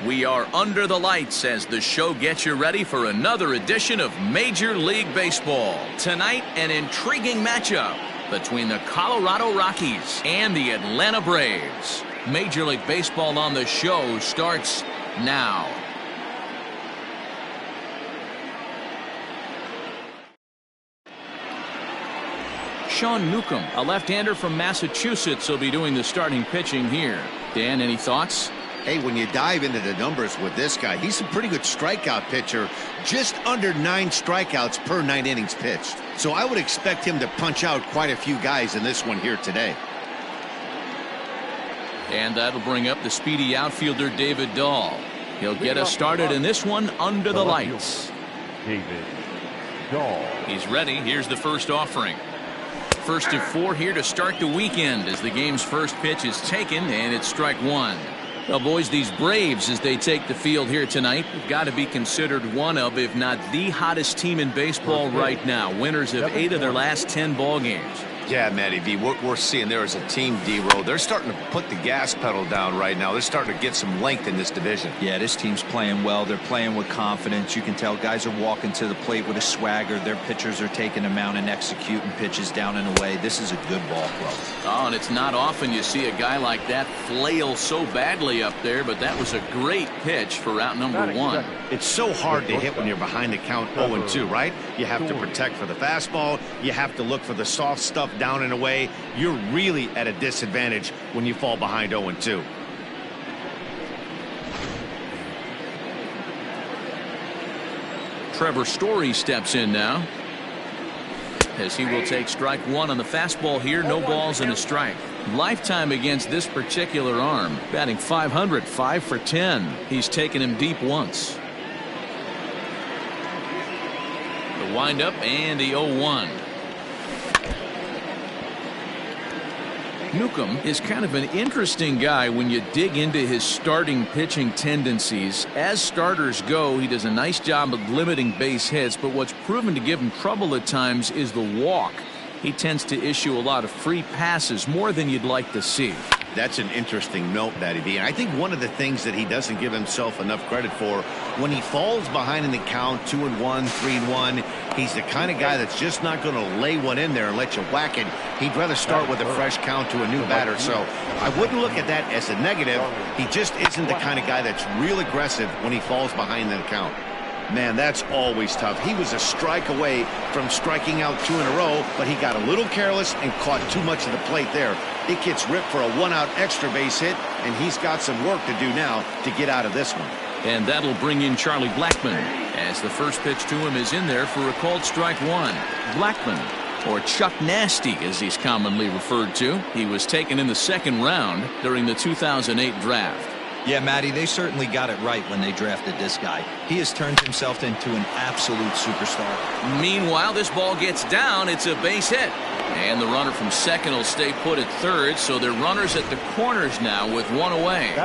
We are under the lights as the show gets you ready for another edition of Major League Baseball. Tonight, an intriguing matchup between the Colorado Rockies and the Atlanta Braves. Major League Baseball on the show starts now. Sean Newcomb, a left-hander from Massachusetts, will be doing the starting pitching here. Dan, any thoughts? Hey, when you dive into the numbers with this guy, he's a pretty good strikeout pitcher, just under 9 strikeouts per 9 innings pitched. So I would expect him to punch out quite a few guys in this one here today. And that'll bring up the speedy outfielder David Dahl. He'll get us started in this one under the lights. David Dahl. He's ready. Here's the first offering. First of 4 here to start the weekend as the game's first pitch is taken, and it's strike 1. Well, boys, these Braves, as they take the field here tonight, have got to be considered one of, if not the hottest team in baseball right now. Winners of 8 of their last 10 ball games. Yeah, Matty V, what we're seeing there is a team, D-Roll. They're starting to put the gas pedal down right now. They're starting to get some length in this division. Yeah, this team's playing well. They're playing with confidence. You can tell guys are walking to the plate with a swagger. Their pitchers are taking them out and executing pitches down and away. This is a good ball club. Oh, and it's not often you see a guy like that flail so badly up there, but that was a great pitch for out number 1. It's so hard to hit when you're behind the count 0-2, right? You have to protect for the fastball. You have to look for the soft stuff down and away. You're really at a disadvantage when you fall behind 0-2. Trevor Story steps in now, as he will take strike 1 on the fastball here. No balls and a strike. Lifetime against this particular arm, batting .500, 5 for 10. He's taken him deep once. The windup and the 0-1. Newcomb is kind of an interesting guy when you dig into his starting pitching tendencies. As starters go, he does a nice job of limiting base hits, but what's proven to give him trouble at times is the walk. He tends to issue a lot of free passes, more than you'd like to see. That's an interesting note, Matty V. And I think one of the things that he doesn't give himself enough credit for, when he falls behind in the count, 2-1, 3-1, he's the kind of guy that's just not going to lay one in there and let you whack it. He'd rather start with a fresh count to a new batter. So I wouldn't look at that as a negative. He just isn't the kind of guy that's real aggressive when he falls behind in the count. Man, that's always tough. He was a strike away from striking out 2 in a row, but he got a little careless and caught too much of the plate there. It gets ripped for a 1-out extra base hit, and he's got some work to do now to get out of this one. And that'll bring in Charlie Blackmon, as the first pitch to him is in there for a called strike 1. Blackmon, or Chuck Nasty as he's commonly referred to. He was taken in the 2nd round during the 2008 draft. Yeah, Matty, they certainly got it right when they drafted this guy. He has turned himself into an absolute superstar. Meanwhile, this ball gets down. It's a base hit. And the runner from second will stay put at third, so they're runners at the corners now with 1 away.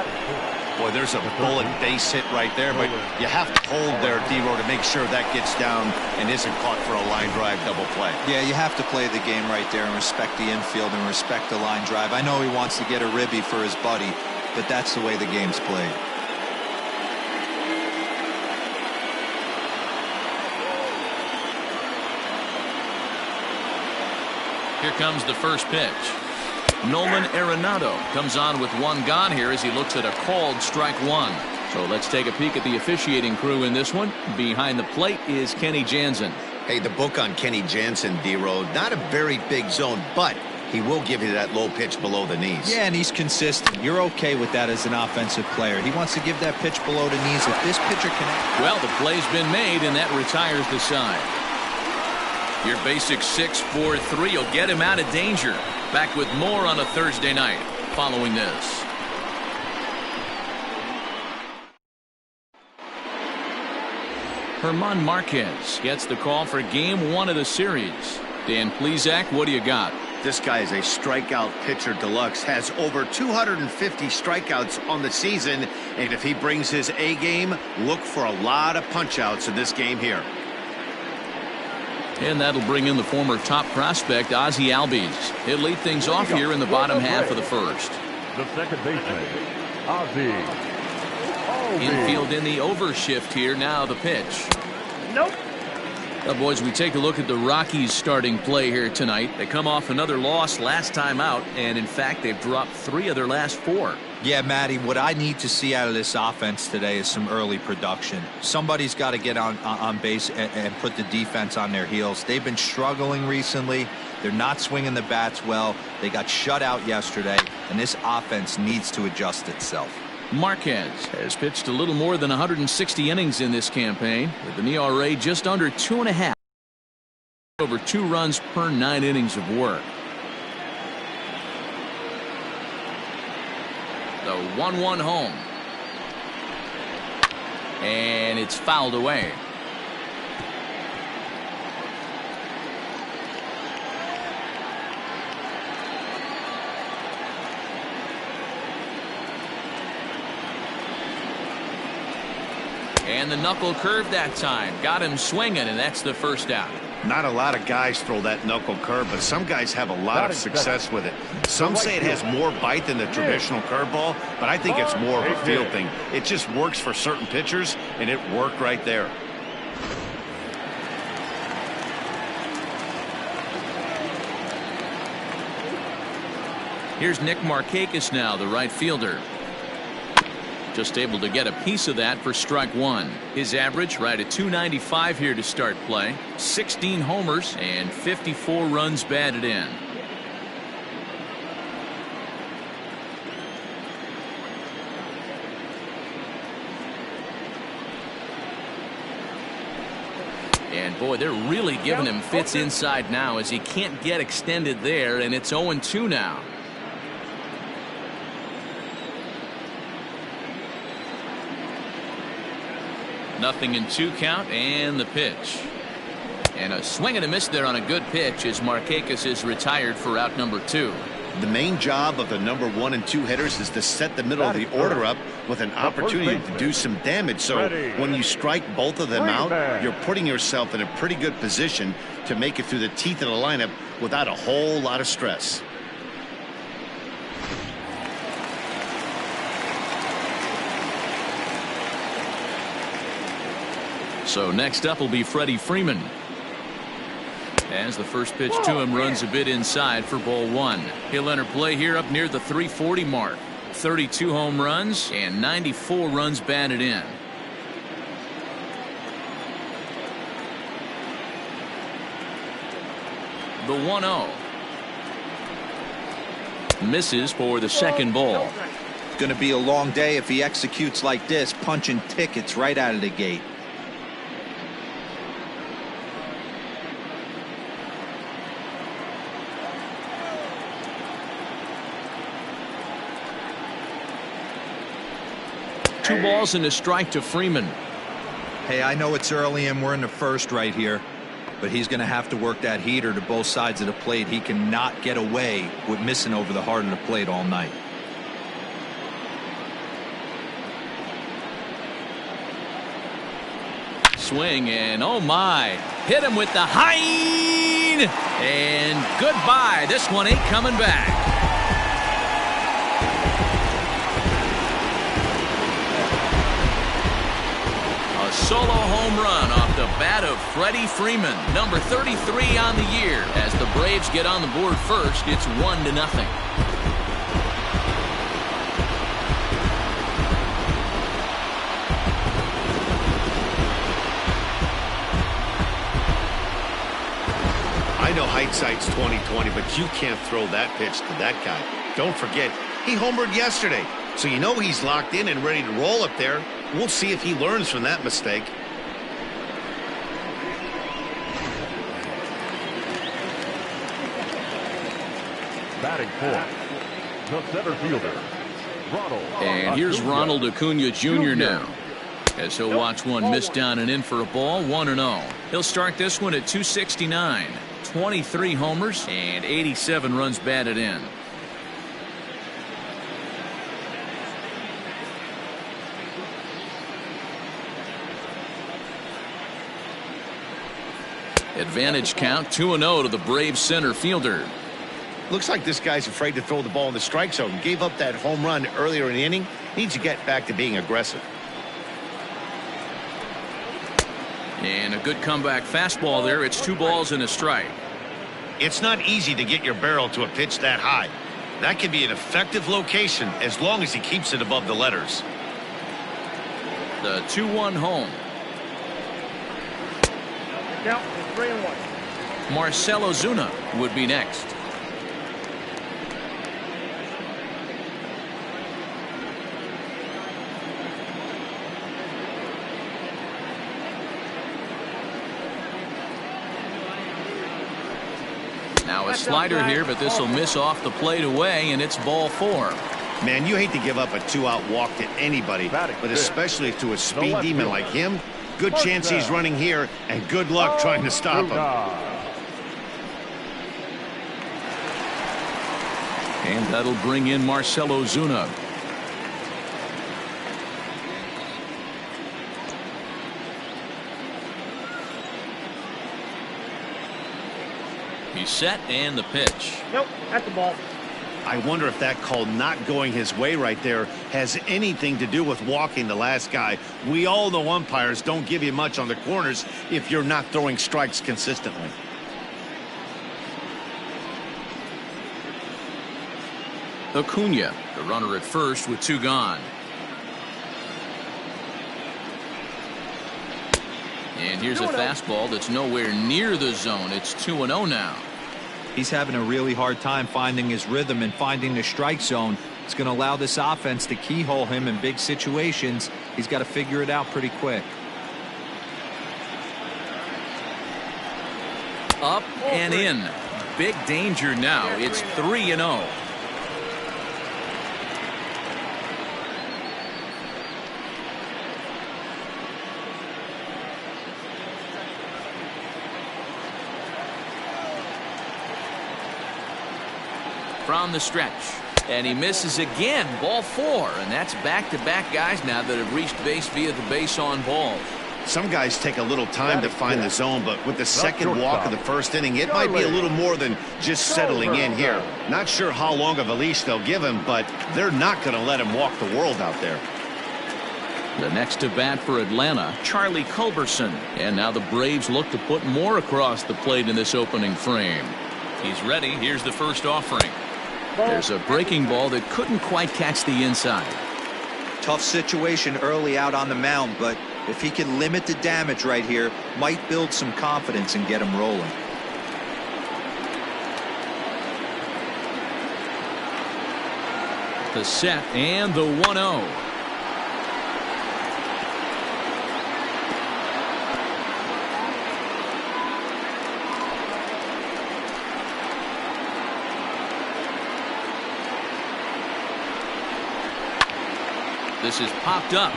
Boy, there's a bullet base hit right there, but you have to hold there, D-Row, to make sure that gets down and isn't caught for a line drive double play. Yeah, you have to play the game right there and respect the infield and respect the line drive. I know he wants to get a ribby for his buddy, but that's the way the game's played. Here comes the first pitch. Nolan Arenado comes on with 1 gone here as he looks at a called strike 1. So let's take a peek at the officiating crew in this one. Behind the plate is Kenny Jansen. Hey, the book on Kenny Jansen, D-Row, not a very big zone, but he will give you that low pitch below the knees. Yeah, and he's consistent. You're okay with that as an offensive player. He wants to give that pitch below the knees. If this pitcher can... Well, the play's been made, and that retires the side. Your basic 6-4-3 will get him out of danger. Back with more on a Thursday night following this. Herman Marquez gets the call for game 1 of the series. Dan Plesac, what do you got? This guy is a strikeout pitcher deluxe, has over 250 strikeouts on the season, and if he brings his A game, look for a lot of punch-outs in this game here. And that'll bring in the former top prospect, Ozzie Albies. He'll lead things off here in the bottom half of the first. The second baseman, Ozzie Infield in the over shift here. Now the pitch. Nope. Well, boys, we take a look at the Rockies starting play here tonight. They come off another loss last time out, and in fact they've dropped 3 of their last 4. Yeah, Matty, what I need to see out of this offense today is some early production. Somebody's got to get on base and put the defense on their heels. They've been struggling recently. They're not swinging the bats well. They got shut out yesterday, and this offense needs to adjust itself. Marquez has pitched a little more than 160 innings in this campaign, with an ERA just under 2.5. Over 2 runs per 9 innings of work. The 1-1 home. And it's fouled away. And the knuckle curve that time. Got him swinging, and that's the first out. Not a lot of guys throw that knuckle curve, but some guys have a lot of success with it. Some say it has more bite than the traditional curveball, but I think it's more of a field thing. It just works for certain pitchers, and it worked right there. Here's Nick Markakis now, the right fielder. Just able to get a piece of that for strike 1. His average right at .295 here to start play. 16 homers and 54 runs batted in. And boy, they're really giving him fits inside now as he can't get extended there, and it's 0-2 now. Nothing in 2 count, and the pitch. And a swing and a miss there on a good pitch as Markakis is retired for out number 2. The main job of the number 1 and 2 hitters is to set the middle of the order up with an opportunity to do some damage. So when you strike both of them out, you're putting yourself in a pretty good position to make it through the teeth of the lineup without a whole lot of stress. So next up will be Freddie Freeman. As the first pitch to him runs a bit inside for ball 1. He'll enter play here up near the 340 mark. 32 home runs and 94 runs batted in. The 1-0. Misses for the second ball. Going to be a long day if he executes like this, punching tickets right out of the gate. Two balls and a strike to Freeman. Hey, I know it's early and we're in the first right here, but he's going to have to work that heater to both sides of the plate. He cannot get away with missing over the heart of the plate all night. Swing and oh my, hit him with the hind, and goodbye. This one ain't coming back. A solo home run off the bat of Freddie Freeman, number 33 on the year. As the Braves get on the board first, it's 1-0. I know hindsight's 20/20, but you can't throw that pitch to that guy. Don't forget, he homered yesterday, so you know he's locked in and ready to roll up there. We'll see if he learns from that mistake. Batting fourth, the center fielder, Ronald. And here's Ronald Acuna Jr. now, as he'll watch one miss down and in for a ball. 1-0. He'll start this one at .269. 23 homers and 87 runs batted in. Advantage count 2-0 to the Braves center fielder. Looks like this guy's afraid to throw the ball in the strike zone. Gave up that home run earlier in the inning. Needs to get back to being aggressive. And a good comeback fastball there. It's 2 balls and a strike. It's not easy to get your barrel to a pitch that high. That can be an effective location as long as he keeps it above the letters. The 2-1 home. Count is 3-1. Marcell Ozuna would be next. Now a slider here, but this will miss off the plate away, and it's ball 4. Man, you hate to give up a 2-out walk to anybody, but especially to a speed demon like him. Good chance he's running here, and good luck trying to stop him. And that'll bring in Marcell Ozuna. He's set, and the pitch. Nope, at the ball. I wonder if that call not going his way right there has anything to do with walking the last guy. We all know umpires don't give you much on the corners if you're not throwing strikes consistently. Acuna, the runner at first with 2 gone. And here's a fastball that's nowhere near the zone. It's 2-0 now. He's having a really hard time finding his rhythm and finding the strike zone. It's going to allow this offense to keyhole him in big situations. He's got to figure it out pretty quick. Up and in. Big danger now. It's 3-0. From the stretch, and he misses again. Ball 4, and that's back-to-back guys now that have reached base via the base on balls. Some guys take a little time to find the zone, but with the second walk of the first inning, it might be a little more than just settling in here. Not sure how long of a leash they'll give him, but they're not going to let him walk the world out there. The next to bat for Atlanta, Charlie Culberson. And now the Braves look to put more across the plate in this opening frame. He's ready. Here's the first offering. There's a breaking ball that couldn't quite catch the inside. Tough situation early out on the mound, but if he can limit the damage right here, might build some confidence and get him rolling. The set and the 1-0. This is popped up.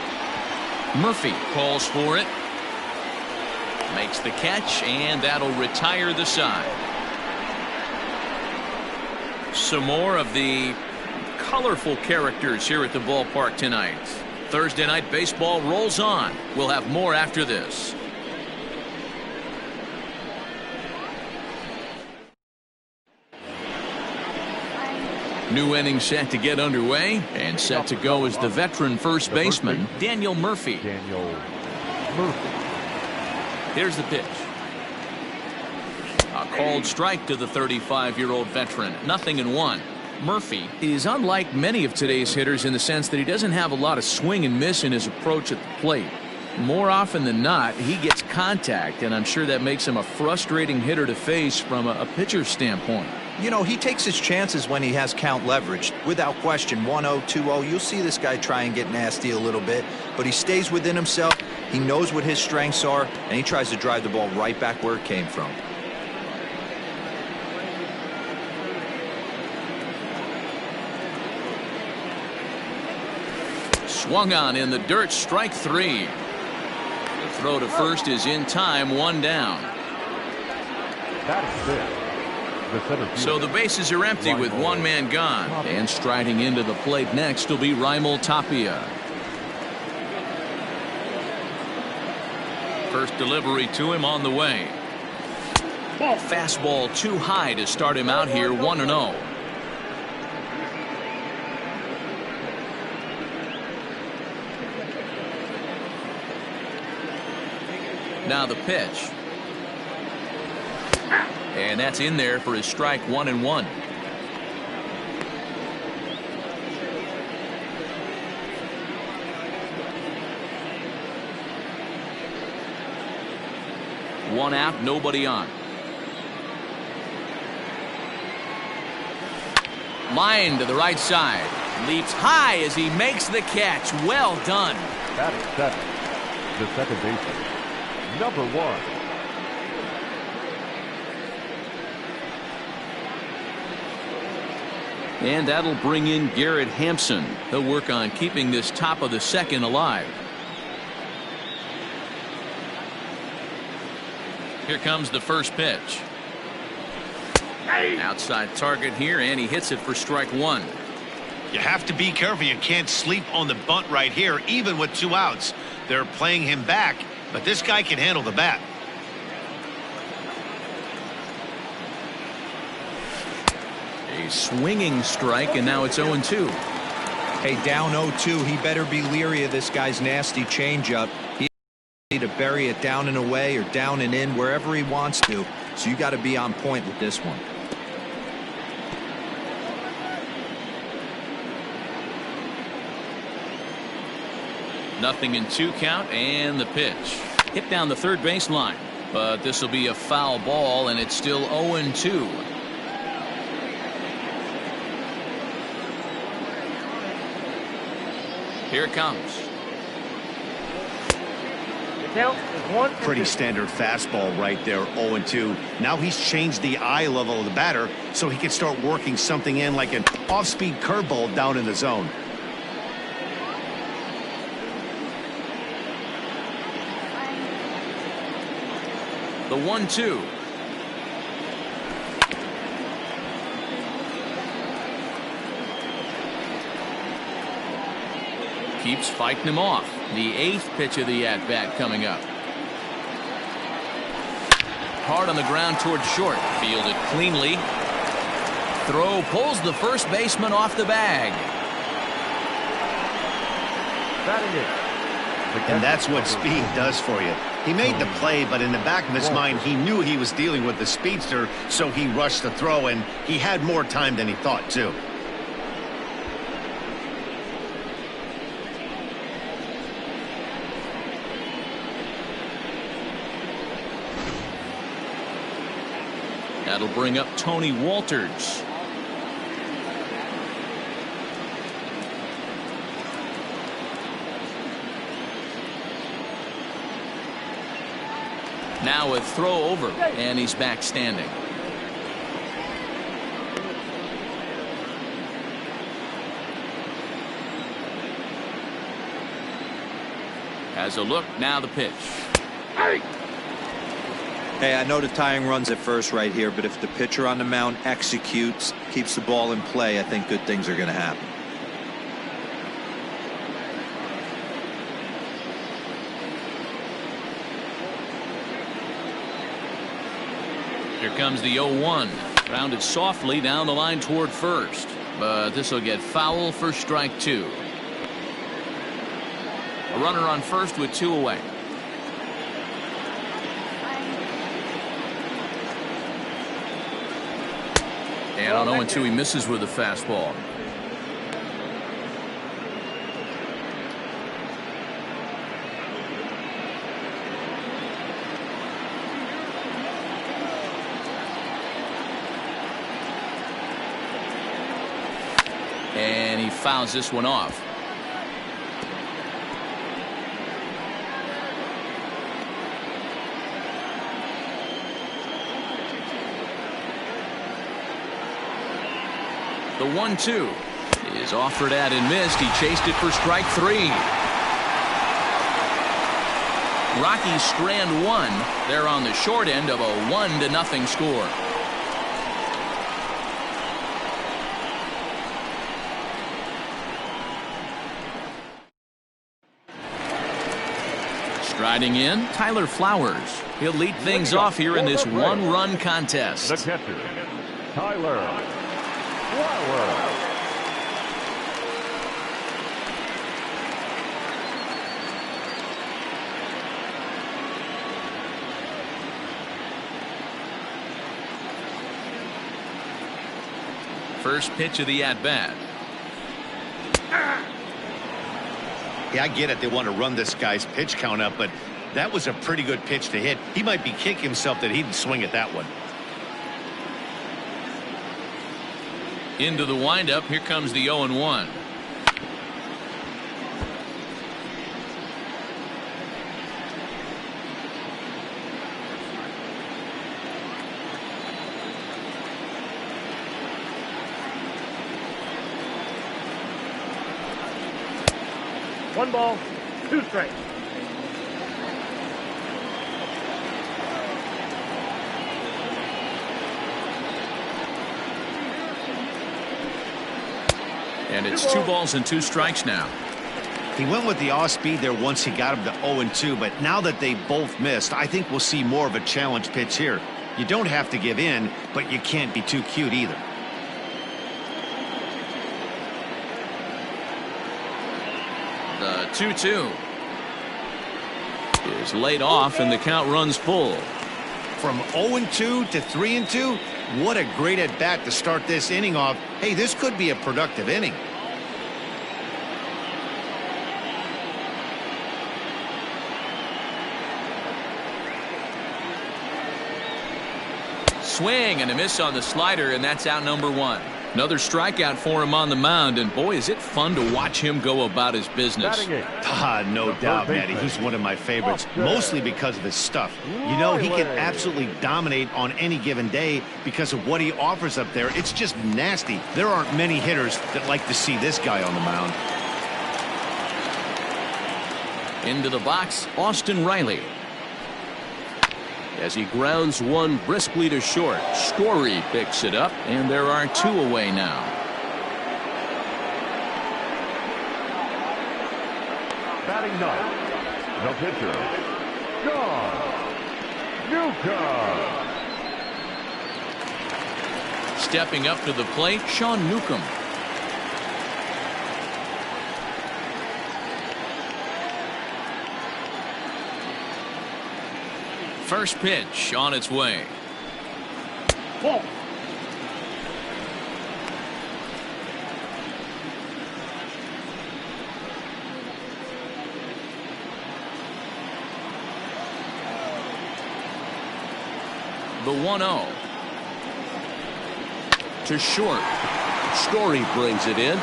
Murphy calls for it. Makes the catch, and that'll retire the side. Some more of the colorful characters here at the ballpark tonight. Thursday night baseball rolls on. We'll have more after this. New inning set to get underway, and set to go is the veteran first baseman, Daniel Murphy. Here's the pitch. A called strike to the 35-year-old veteran. 0-1. Murphy is unlike many of today's hitters in the sense that he doesn't have a lot of swing and miss in his approach at the plate. More often than not, he gets contact, and I'm sure that makes him a frustrating hitter to face from a pitcher's standpoint. You know, he takes his chances when he has count leverage. Without question, 1-0, 2-0, you'll see this guy try and get nasty a little bit, but he stays within himself. He knows what his strengths are, and he tries to drive the ball right back where it came from. Swung on in the dirt, strike 3. The throw to first is in time, 1 down. That's it. So the bases are empty with 1 man gone. And striding into the plate next will be Raimel Tapia. First delivery to him on the way. Fastball too high to start him out here, 1-0. Now the pitch. And that's in there for his strike 1-1. One out, nobody on. Line to the right side. Leaps high as he makes the catch. Well done. That is 7. The second baseman, number 1. And that'll bring in Garrett Hampson. He'll work on keeping this top of the second alive. Here comes the first pitch. Outside target here, and he hits it for strike 1. You have to be careful. You can't sleep on the bunt right here, even with 2 outs. They're playing him back, but this guy can handle the bat. A swinging strike, and now it's 0-2. Hey, down 0-2. He better be leery of this guy's nasty changeup. He need to bury it down and away or down and in wherever he wants to. So you got to be on point with this one. Nothing in 2 count, and the pitch. Hit down the third baseline, but this will be a foul ball, and it's still 0-2. Here it comes. The count is 1. Pretty standard fastball right there, 0-2. Now he's changed the eye level of the batter so he can start working something in like an off-speed curveball down in the zone. The 1-2. Keeps fighting him off. The 8th pitch of the at-bat coming up. Hard on the ground towards short. Fielded cleanly. Throw pulls the first baseman off the bag. Batting it. And that's what speed does for you. He made the play, but in the back of his mind, he knew he was dealing with the speedster, so he rushed the throw, and he had more time than he thought, too. That'll bring up Tony Walters. Now a throw over, and he's back standing. Has a look, now the pitch. Hey, I know the tying runs at first right here, but if the pitcher on the mound executes, keeps the ball in play, I think good things are going to happen. Here comes the 0-1. Grounded softly down the line toward first, but this will get foul for strike 2. A runner on first with 2 away. And on 0-2, he misses with a fastball. And he fouls this one off. The 1-2 is offered at and missed. He chased it for strike 3. Rockies strand 1. They're on the short end of a 1-0 score. Striding in, Tyler Flowers. He'll lead things off here in this 1-run contest. The catcher, Tyler Flowers. First pitch of the at-bat. Yeah, I get it. They want to run this guy's pitch count up, but that was a pretty good pitch to hit. He might be kicking himself that he didn't swing at that one. Into the windup. Here comes the 0-1. One ball, two strikes. And it's 2 balls and 2 strikes now. He went with the off speed there once he got him to 0-2, but now that they both missed, I think we'll see more of a challenge pitch here. You don't have to give in, but you can't be too cute either. The 2-2 is laid off, and the count runs full. From 0-2 to 3-2, what a great at bat to start this inning off. Hey, this could be a productive inning. Swing and a miss on the slider, and that's out number 1. Another strikeout for him on the mound, and boy, is it fun to watch him go about his business. No doubt, Matty. He's one of my favorites, mostly because of his stuff. You know, he can absolutely dominate on any given day because of what he offers up there. It's just nasty. There aren't many hitters that like to see this guy on the mound. Into the box, Austin Riley. As he grounds one briskly to short, Story picks it up, and there are 2 away now. Batting 9th, the pitcher, John Newcomb. Stepping up to the plate, Sean Newcomb. First pitch on its way. Ball. The 1-0. To short. Story brings it in.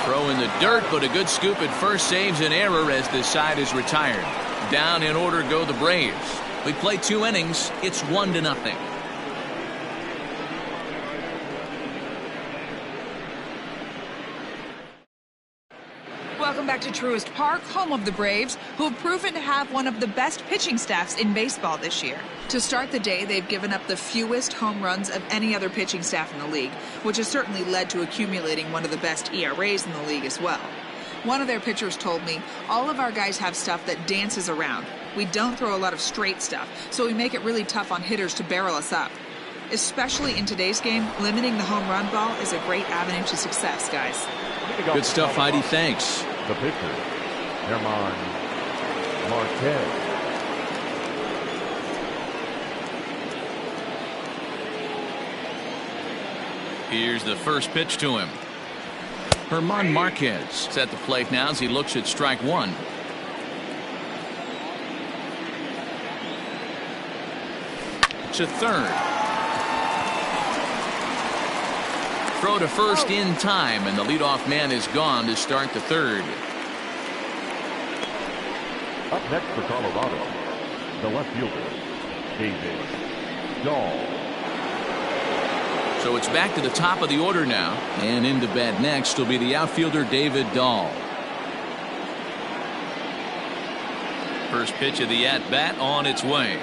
Throw in the dirt, but a good scoop at first saves an error as the side is retired. Down in order go the Braves. We play 2 innings. It's 1-0. Welcome back to Truist Park, home of the Braves, who have proven to have one of the best pitching staffs in baseball this year. To start the day, they've given up the fewest home runs of any other pitching staff in the league, which has certainly led to accumulating one of the best ERAs in the league as well. One of their pitchers told me, all of our guys have stuff that dances around. We don't throw a lot of straight stuff, so we make it really tough on hitters to barrel us up. Especially in today's game, limiting the home run ball is a great avenue to success, guys. Good stuff, Heidi. Thanks. The pitcher, Herman Marquez. Here's the first pitch to him. Herman Marquez is at the plate now as he looks at strike 1. To third. Throw to first in time, and the leadoff man is gone to start the 3rd. Up next for Colorado, the left fielder, David Dahl. So it's back to the top of the order now, and into bat next will be the outfielder David Dahl. First pitch of the at-bat on its way.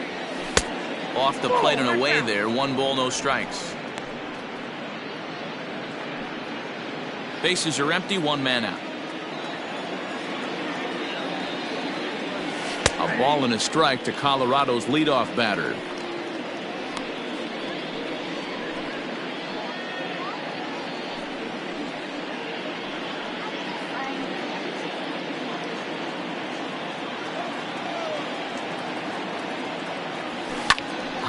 Off the plate and away there. 1 ball, no strikes. Bases are empty, 1 man out. A ball and a strike to Colorado's leadoff batter.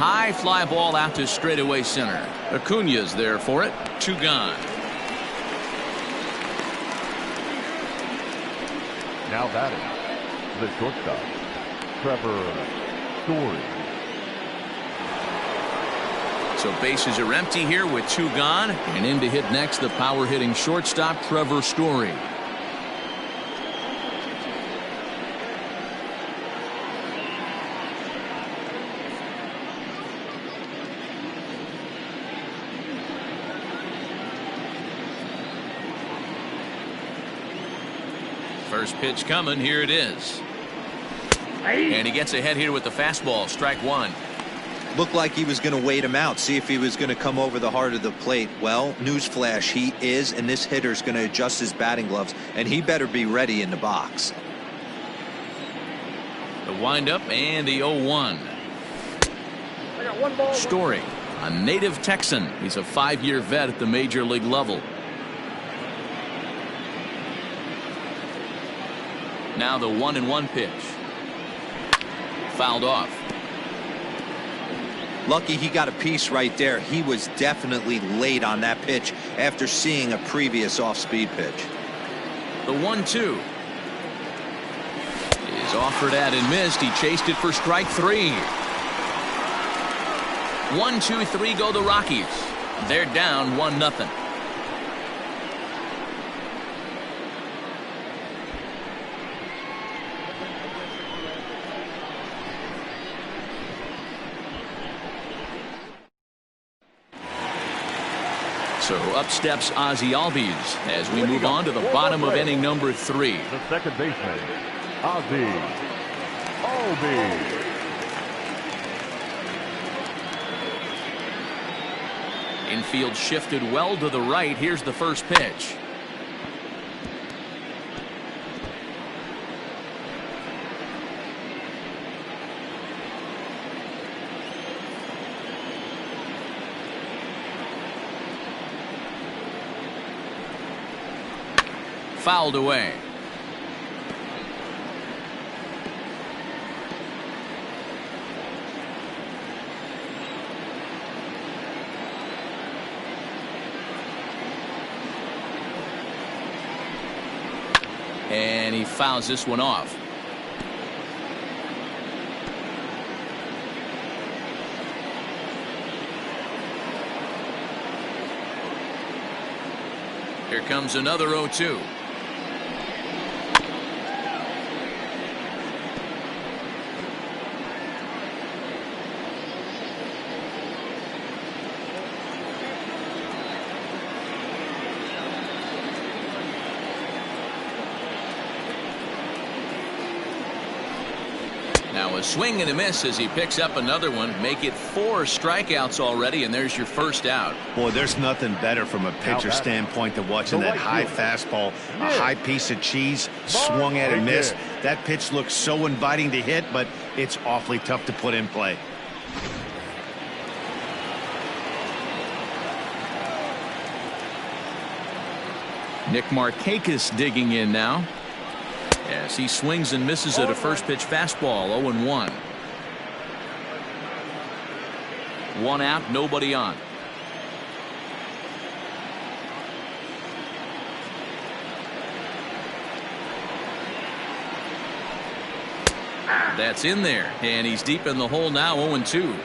high fly ball out to straightaway center. Acuna's there for it. 2 gone. Now batting, the shortstop, Trevor Story. So bases are empty here with 2 gone. And in to hit next, the power hitting shortstop, Trevor Story. First pitch coming. Here it is. And he gets ahead here with the fastball. Strike 1. Looked like he was going to wait him out, see if he was going to come over the heart of the plate. Well, newsflash, he is, and this hitter's going to adjust his batting gloves, and he better be ready in the box. The windup and the 0-1. Story, a native Texan. He's a 5-year vet at the major league level. Now the 1-1 pitch. Fouled off. Lucky he got a piece right there. He was definitely late on that pitch after seeing a previous off-speed pitch. The 1-2 is offered at and missed. He chased it for strike 3. 1-2-3 go the Rockies. They're down 1-0. So up steps Ozzie Albies as we move on to the bottom of inning number 3. The second baseman, Ozzie Albies. Infield shifted well to the right. Here's the first pitch. Fouled away. And he fouls this one off. Here comes another 0-2. Now a swing and a miss as he picks up another one. Make it 4 strikeouts already, and there's your first out. Boy, there's nothing better from a pitcher standpoint than watching that high fastball, a high piece of cheese, swung at and missed. That pitch looks so inviting to hit, but it's awfully tough to put in play. Nick Markakis digging in now. As he swings and misses at a first pitch fastball. 0-1. 1 out, nobody on. That's in there, and he's deep in the hole now. 0-2.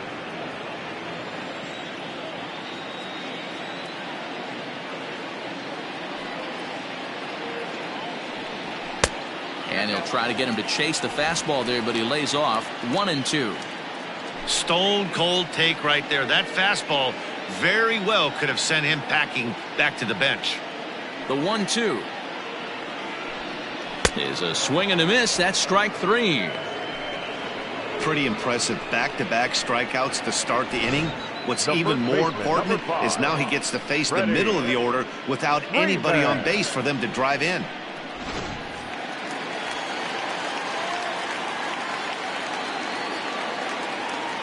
And he'll try to get him to chase the fastball there, but he lays off. 1-2. Stone cold take right there. That fastball very well could have sent him packing back to the bench. The 1-2 is a swing and a miss. That's strike 3. Pretty impressive back-to-back strikeouts to start the inning. What's The even first more baseman, important number 5, is now he gets to face the Freddie middle of the order without anybody Freeman. on base for them to drive in.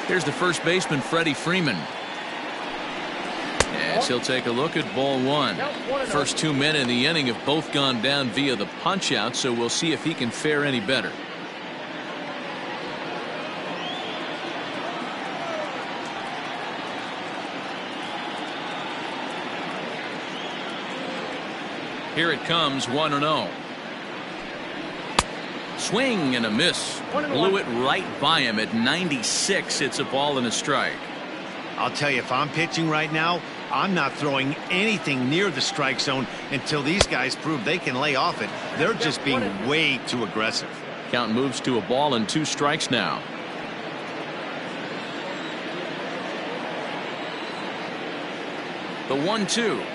Here's the first baseman, Freddie Freeman. As he'll take a look at ball 1. First 2 men in the inning have both gone down via the punch out, so we'll see if he can fare any better. Here it comes, 1-0. Swing and a miss. Blew it right by him at 96. It's a ball and a strike. I'll tell you, if I'm pitching right now, I'm not throwing anything near the strike zone until these guys prove they can lay off it. They're just being way too aggressive. Count moves to a ball and 2 strikes now. The 1-2.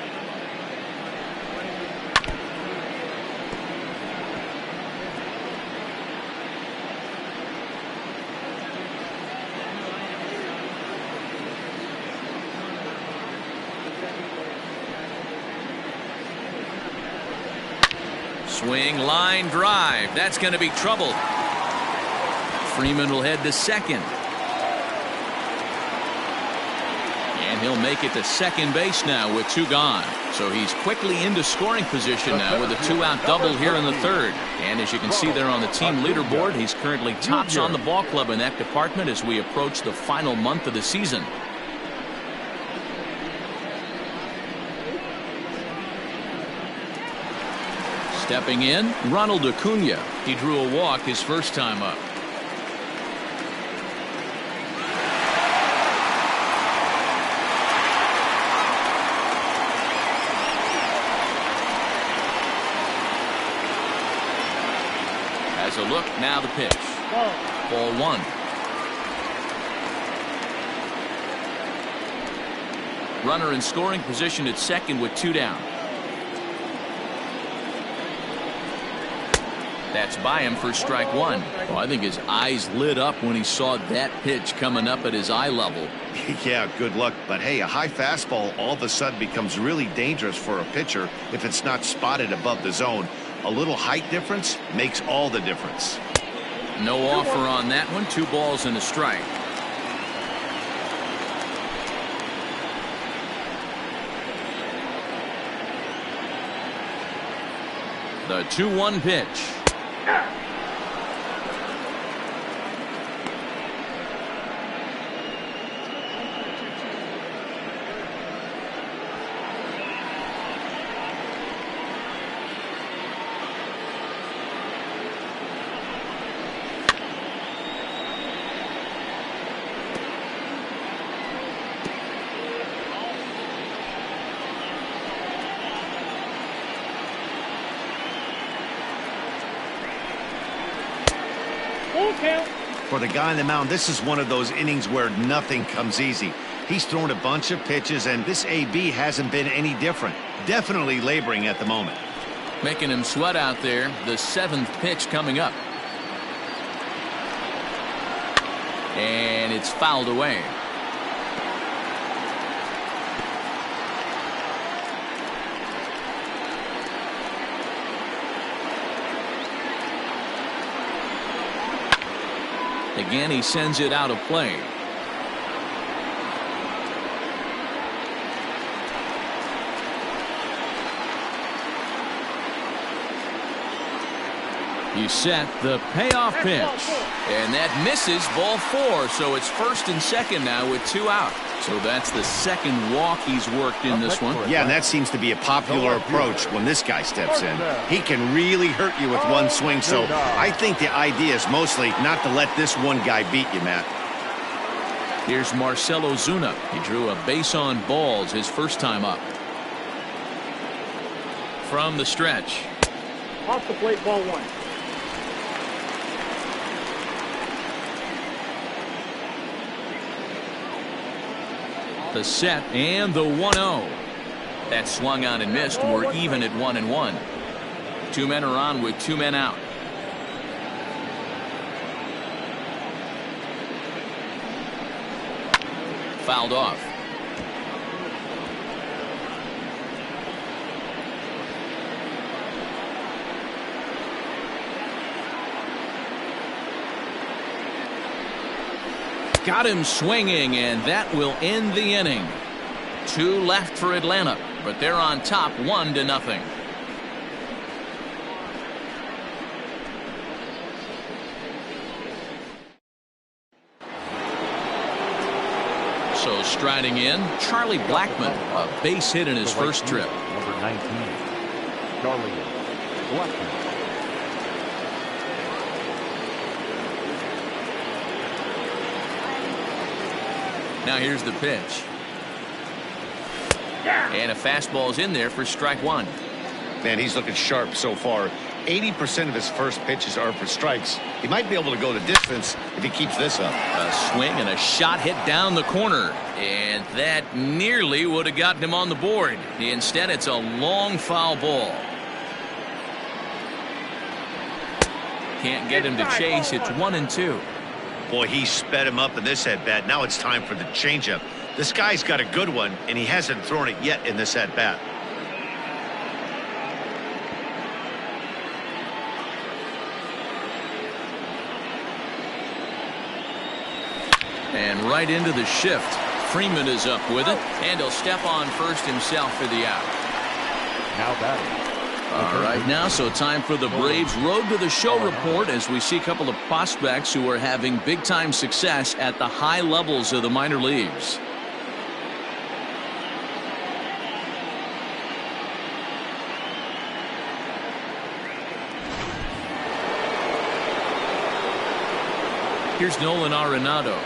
Swing, line drive. That's going to be trouble. Freeman will head to second. And he'll make it to second base now with 2 gone. So he's quickly into scoring position now with a 2-out double here in the third. And as you can see there on the team leaderboard, he's currently tops on the ball club in that department as we approach the final month of the season. Stepping in, Ronald Acuna. He drew a walk his first time up. Has a look, now the pitch. Ball 1. Runner in scoring position at second with 2 down. That's by him for strike 1. Well, I think his eyes lit up when he saw that pitch coming up at his eye level. Yeah, good luck. But hey, a high fastball all of a sudden becomes really dangerous for a pitcher if it's not spotted above the zone. A little height difference makes all the difference. No offer on that one. 2 balls and a strike. The 2-1 pitch. For the guy on the mound, this is one of those innings where nothing comes easy. He's thrown a bunch of pitches, and this AB hasn't been any different. Definitely laboring at the moment. Making him sweat out there. The 7th pitch coming up. And it's fouled away. Again, he sends it out of play. He's set the payoff pitch. And that misses, ball 4. So it's first and second now with 2 out. So that's the second walk he's worked in this one. Yeah, and that seems to be a popular approach when this guy steps in. He can really hurt you with one swing, so I think the idea is mostly not to let this one guy beat you, Matt. Here's Marcell Ozuna. He drew a base on balls his first time up. From the stretch. Off the plate, ball 1. The set and the 1-0. That swung on and missed. We're even at 1-1. 2 men are on with 2 men out. Fouled off. Got him swinging, and that will end the inning. 2 left for Atlanta, but they're on top 1-0. So striding in, Charlie Blackmon, a base hit in his first trip. Number 19. Charlie, left. Now here's the pitch. And a fastball's in there for strike one. Man, he's looking sharp so far. 80% of his first pitches are for strikes. He might be able to go the distance if he keeps this up. A swing and a shot hit down the corner. And that nearly would have gotten him on the board. Instead, it's a long foul ball. Can't get him to chase. It's 1-2. Boy, he sped him up in this at-bat. Now it's time for the changeup. This guy's got a good one, and he hasn't thrown it yet in this at-bat. And right into the shift. Freeman is up with it, and he'll step on first himself for the out. Now batting. All right, now, so time for the Braves Road to the Show report as we see a couple of prospects who are having big-time success at the high levels of the minor leagues. Here's Nolan Arenado.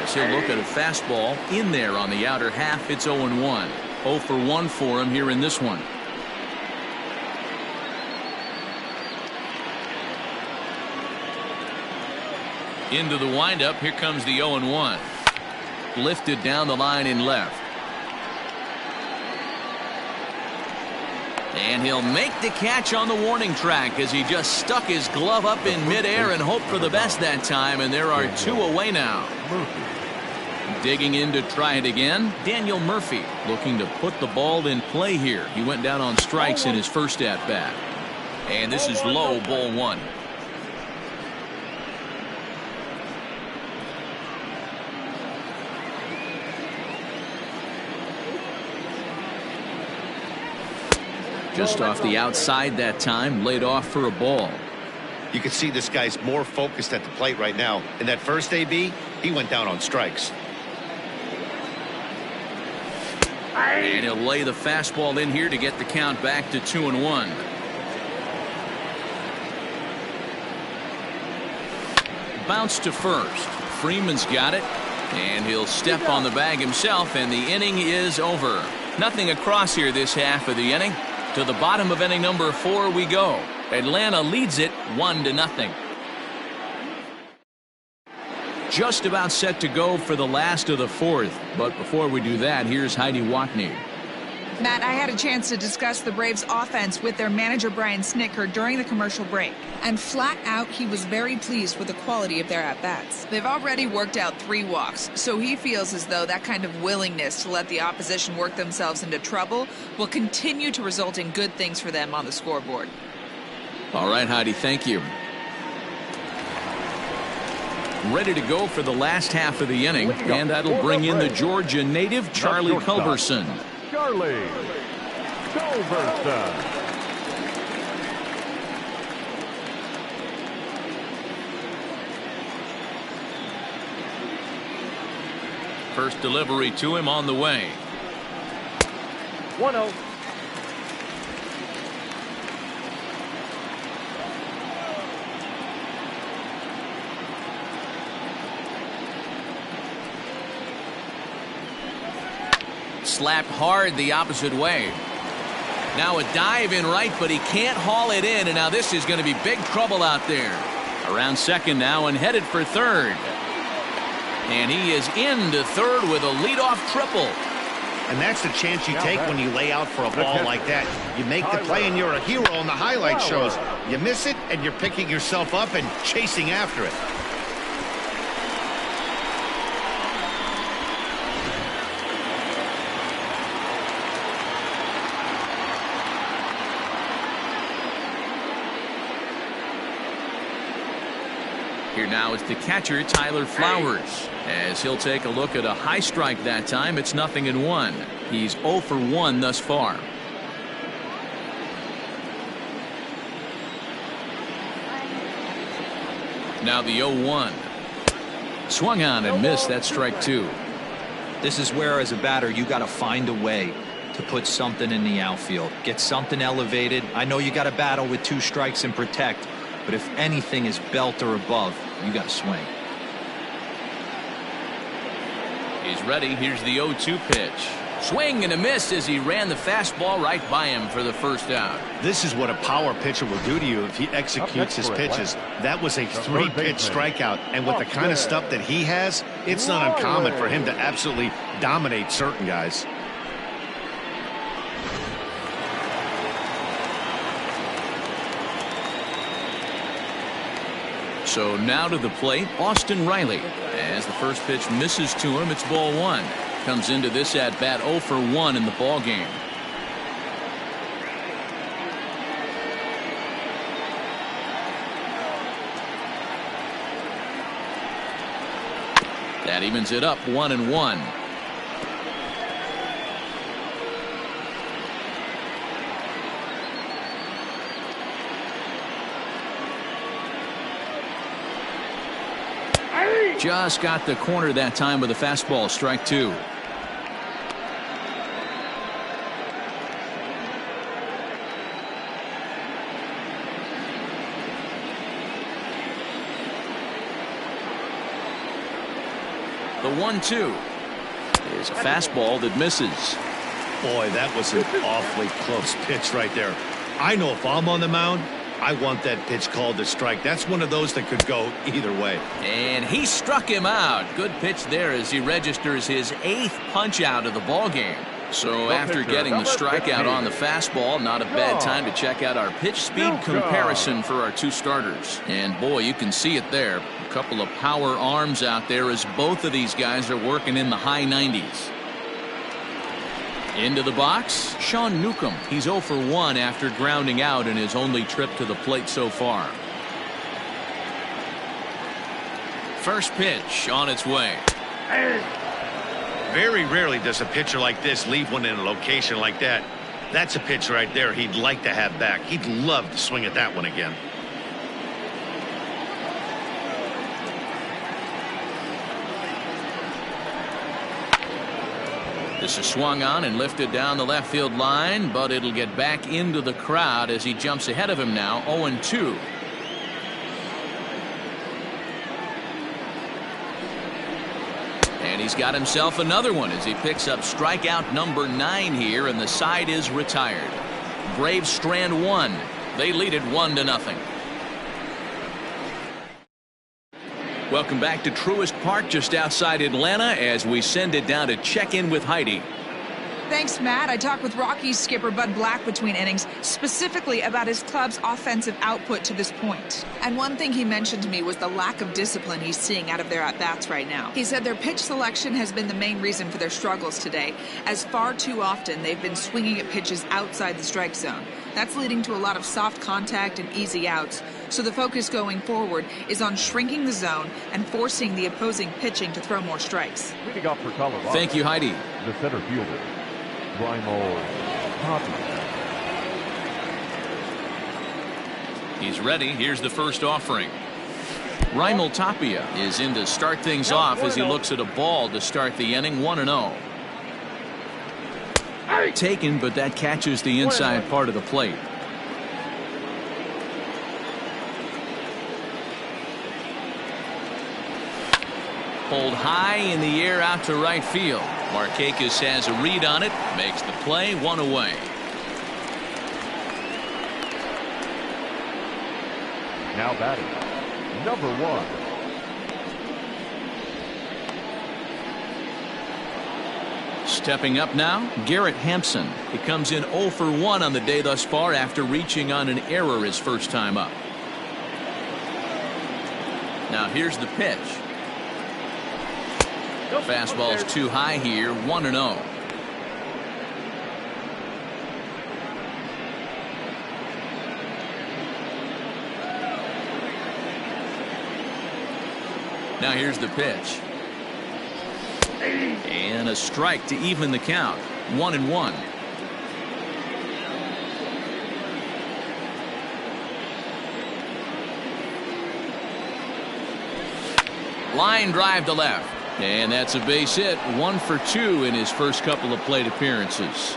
As he'll look at a fastball in there on the outer half, it's 0-1. 0 for 1 for him here in this one. Into the windup, here comes the 0-1. Lifted down the line in left. And he'll make the catch on the warning track as he just stuck his glove up in midair and hoped for the best that time, and there are 2 away now. Digging in to try it again, Daniel Murphy looking to put the ball in play here. He went down on strikes in his first at-bat. And this is low, ball 1. Just off the outside that time, laid off for a ball. You can see this guy's more focused at the plate right now. In that first AB, he went down on strikes. And he'll lay the fastball in here to get the count back to 2-1. Bounce to first. Freeman's got it. And he'll step on the bag himself, and the inning is over. Nothing across here this half of the inning. To the bottom of inning number 4 we go. Atlanta leads it 1-0. Just about set to go for the last of the 4th. But before we do that, here's Heidi Watney. Matt, I had a chance to discuss the Braves offense with their manager Brian Snitker during the commercial break. And flat out, he was very pleased with the quality of their at-bats. They've already worked out 3 walks, so he feels as though that kind of willingness to let the opposition work themselves into trouble will continue to result in good things for them on the scoreboard. All right, Heidi, thank you. Ready to go for the last half of the inning, and that'll bring in the Georgia native, Charlie Culberson. Charlie Culberson. First delivery to him on the way. 1-0. Slapped hard the opposite way. Now a dive in right, but he can't haul it in, and now this is going to be big trouble out there. Around second now and headed for third. And he is into third with a leadoff triple. And that's the chance you take when you lay out for a ball like that. You make the play and you're a hero on the highlight shows. You miss it and you're picking yourself up and chasing after it. Here now is the catcher, Tyler Flowers. As he'll take a look at a high strike that time, it's 0-1. He's 0 for 1 thus far. Now the 0-1. Swung on and missed. That's strike 2. This is where, as a batter, you got to find a way. to put something in the outfield. Get something elevated. I know you got to battle with 2 strikes and protect, but if anything is belt or above, you got to swing. He's ready. Here's the 0-2 pitch. Swing and a miss as he ran the fastball right by him for the first out. This is what a power pitcher will do to you if he executes his pitches. That was a 3-pitch strikeout, and with the kind of stuff that he has, it's not uncommon for him to absolutely dominate certain guys. So now to the plate, Austin Riley. As the first pitch misses to him, it's ball 1. Comes into this at bat 0 for 1 in the ball game. That evens it up 1-1. Just got the corner that time with a fastball, strike 2. The 1-2 is a fastball that misses. Boy, that was an awfully close pitch right there. I know if I'm on the mound, I want that pitch called a strike. That's one of those that could go either way. And he struck him out. Good pitch there as he registers his 8th punch out of the ball game. So after getting the strikeout on the fastball, not a bad time to check out our pitch speed comparison for our 2 starters. And boy, you can see it there. A couple of power arms out there as both of these guys are working in the high 90s. Into the box, Sean Newcomb. He's 0 for 1 after grounding out in his only trip to the plate so far. First pitch on its way. Very rarely does a pitcher like this leave one in a location like that. That's a pitch right there he'd like to have back. He'd love to swing at that one again. This is swung on and lifted down the left field line, but it'll get back into the crowd as he jumps ahead of him now, 0-2. And he's got himself another one as he picks up strikeout number 9 here, and the side is retired. Braves strand 1. They lead it 1-0. Welcome back to Truist Park just outside Atlanta as we send it down to check in with Heidi. Thanks, Matt. I talked with Rockies skipper Bud Black between innings, specifically about his club's offensive output to this point. And one thing he mentioned to me was the lack of discipline he's seeing out of their at-bats right now. He said their pitch selection has been the main reason for their struggles today, as far too often they've been swinging at pitches outside the strike zone. That's leading to a lot of soft contact and easy outs. So the focus going forward is on shrinking the zone and forcing the opposing pitching to throw more strikes. Leading off for Colorado. Thank you, Heidi. The center fielder, He's ready. Here's the first offering. Raimel Tapia is in to start things off as he looks at a ball to start the inning, 1-0. Taken, but that catches the inside part of the plate. Pulled high in the air out to right field. Markakis has a read on it, makes the play, 1 away. now batting, number 1. Stepping up now, Garrett Hampson. He comes in 0 for 1 on the day thus far after reaching on an error his first time up. Now here's the pitch. Fastball's too high here, 1-0. Now here's the pitch. And a strike to even the count. 1-1. Line drive to left. And that's a base hit. 1 for 2 in his first couple of plate appearances.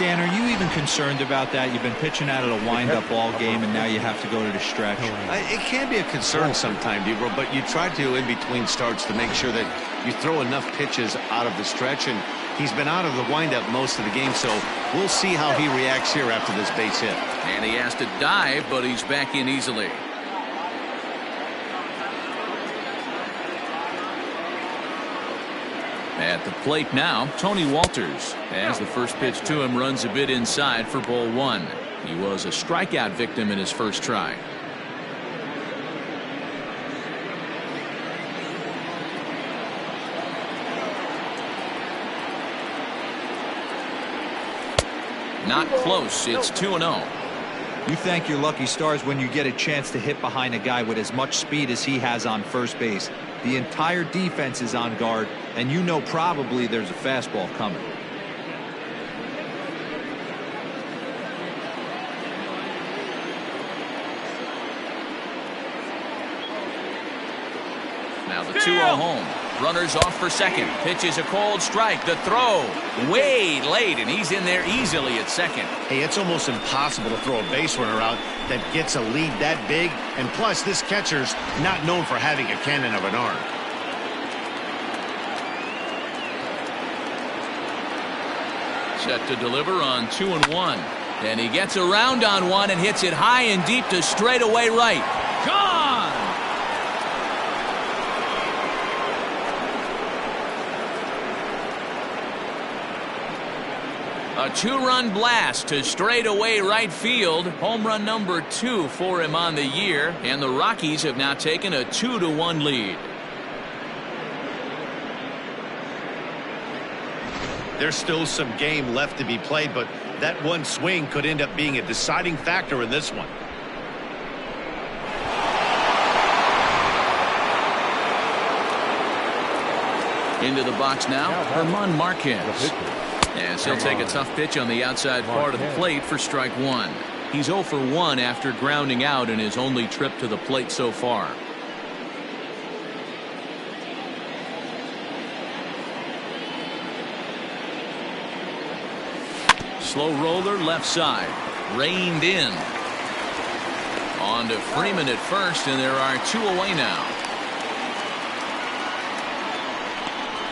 Dan, are you even concerned about that? You've been pitching out of the windup all game, and now you have to go to the stretch. It can be a concern sometime, Debro, but you try to in between starts to make sure that you throw enough pitches out of the stretch, and he's been out of the windup most of the game, so we'll see how he reacts here after this base hit. And he has to dive, but he's back in easily. At the plate now, Tony Walters, as the first pitch to him runs a bit inside for ball one. He was a strikeout victim in his first try. Not close. It's 2-0. You thank your lucky stars when you get a chance to hit behind a guy with as much speed as he has on first base. The entire defense is on guard, and you know probably there's a fastball coming. Now the 2-0 home. Runners off for second. Pitch is a cold strike. The throw way late, and he's in there easily at second. Hey, it's almost impossible to throw a base runner out that gets a lead that big. And plus, this catcher's not known for having a cannon of an arm. Set to deliver on 2-1. And he gets around on one and hits it high and deep to straightaway right. Gone! A two-run blast to straightaway right field. Home run number 2 for him on the year. And the Rockies have now taken a 2-1 lead. There's still some game left to be played, but that one swing could end up being a deciding factor in this one. Into the box now, German Marquez. As he'll take a tough pitch on the outside part of the plate for strike one. He's 0 for 1 after grounding out in his only trip to the plate so far. Slow roller left side. Reined in. On to Freeman at first, and there are 2 away now.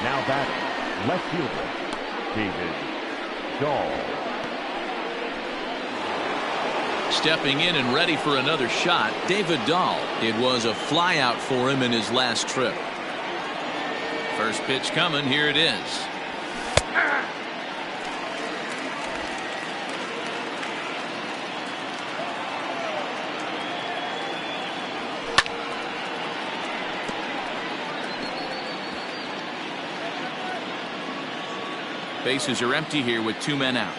Now batting, left fielder, David Dahl. Stepping in and ready for another shot, David Dahl. It was a flyout for him in his last trip. First pitch coming. Here it is. Bases are empty here with 2 men out.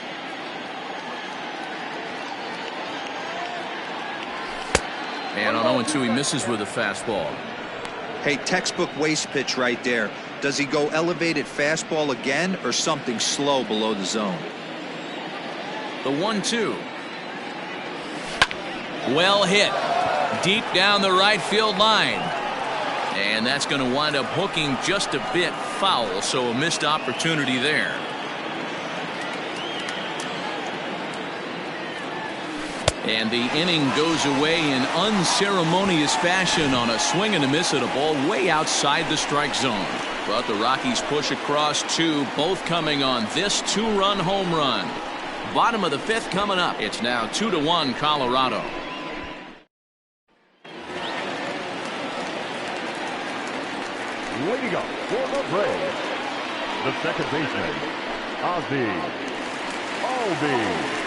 And on 0-2, he misses with a fastball. Hey, textbook waste pitch right there. Does he go elevated fastball again or something slow below the zone? The 1-2. Well hit. Deep down the right field line. And that's going to wind up hooking just a bit foul, so a missed opportunity there. And the inning goes away in unceremonious fashion on a swing and a miss at a ball way outside the strike zone. But the Rockies push across 2, both coming on this 2-run home run. Bottom of the 5th coming up. It's now 2-1 Colorado. Leading up for the Braves, the second baseman, Ozzie Albies.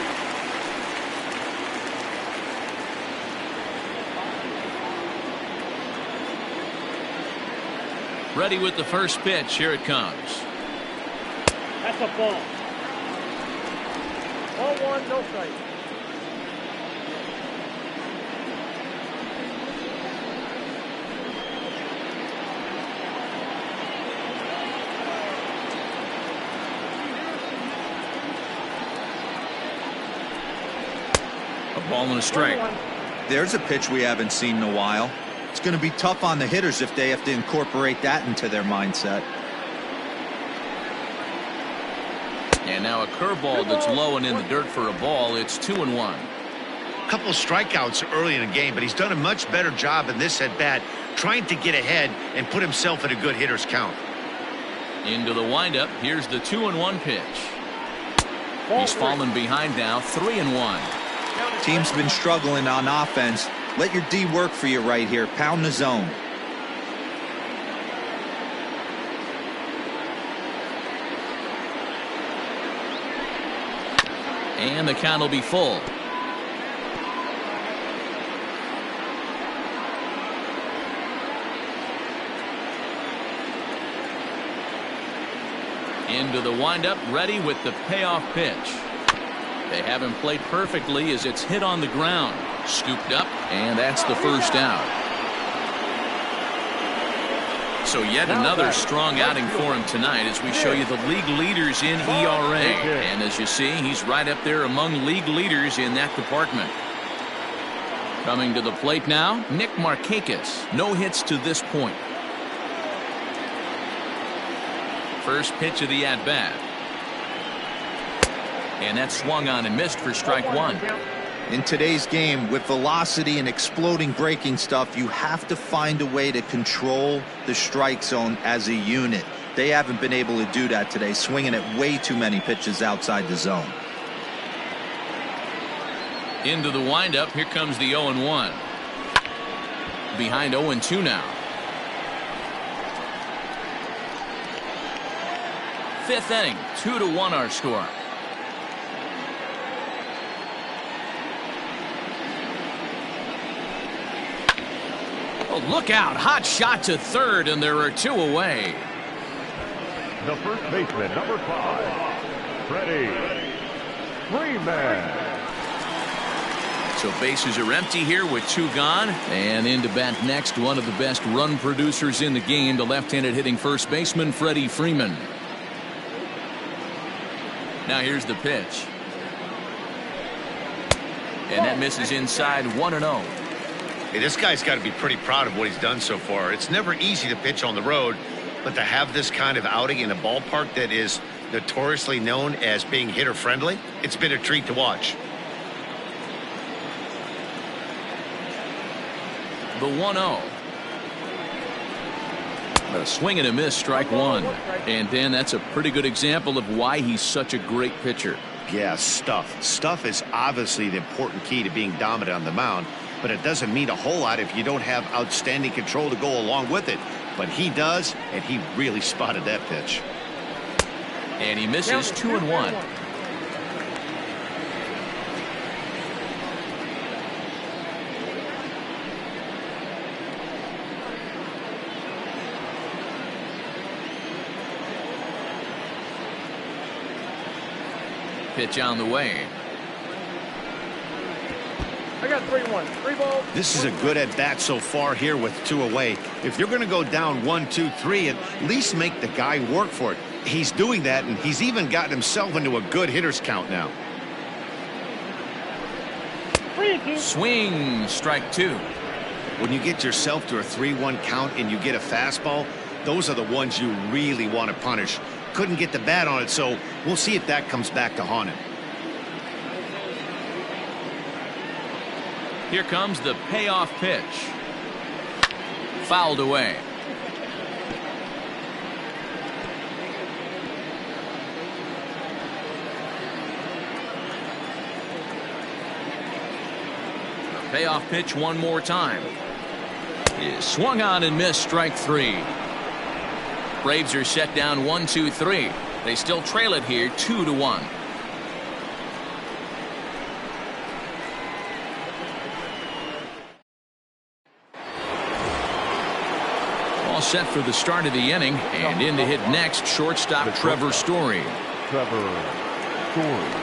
Ready with the first pitch. Here it comes. That's a ball. Ball 1, no strike. A ball and a strike. There's a pitch we haven't seen in a while. It's going to be tough on the hitters if they have to incorporate that into their mindset. And now a curveball that's low and in the dirt for a ball. It's 2-1. A couple of strikeouts early in the game, but he's done a much better job in this at bat trying to get ahead and put himself in a good hitter's count. Into the windup. Here's the 2-1 pitch. He's fallen behind now, 3-1. Team's been struggling on offense. Let your D work for you right here. Pound the zone. And the count will be full. Into the windup, ready with the payoff pitch. They have him play perfectly as it's hit on the ground. Scooped up, and that's the first out. So yet another strong outing for him tonight as we show you the league leaders in ERA. And as you see, he's right up there among league leaders in that department. Coming to the plate now, Nick Markakis. No hits to this point. First pitch of the at-bat. And that swung on and missed for strike one. In today's game, with velocity and exploding breaking stuff, you have to find a way to control the strike zone as a unit. They haven't been able to do that today, swinging at way too many pitches outside the zone. Into the windup, here comes the 0-1. Behind 0-2 now. Fifth inning, 2-1 our score. Oh, look out. Hot shot to third, and there are two away. The first baseman, number 5, Freddie Freeman. So bases are empty here with two gone. And in to bat next, one of the best run producers in the game, the left-handed hitting first baseman, Freddie Freeman. Now here's the pitch. And that misses inside, 1-0. Hey, this guy's got to be pretty proud of what he's done so far. It's never easy to pitch on the road, but to have this kind of outing in a ballpark that is notoriously known as being hitter-friendly, it's been a treat to watch. The 1-0. A swing and a miss, strike one. And Dan, that's a pretty good example of why he's such a great pitcher. Yeah, stuff. Stuff is obviously the important key to being dominant on the mound, but it doesn't mean a whole lot if you don't have outstanding control to go along with it. But he does, and he really spotted that pitch. And he misses, 2-1. Pitch on the way. I got 3-1. 3 balls. This is a good at bat so far here with two away. If you're going to go down 1, 2, 3, at least make the guy work for it. He's doing that, and he's even gotten himself into a good hitter's count now. Swing, strike two. When you get yourself to a 3-1 count and you get a fastball, those are the ones you really want to punish. Couldn't get the bat on it, so we'll see if that comes back to haunt him. Here comes the payoff pitch. Fouled away. The payoff pitch one more time. Is swung on and missed, strike three. Braves are set down 1-2-3. They still trail it here 2-1. All set for the start of the inning, and in to hit next, shortstop Trevor Story. Trevor Story.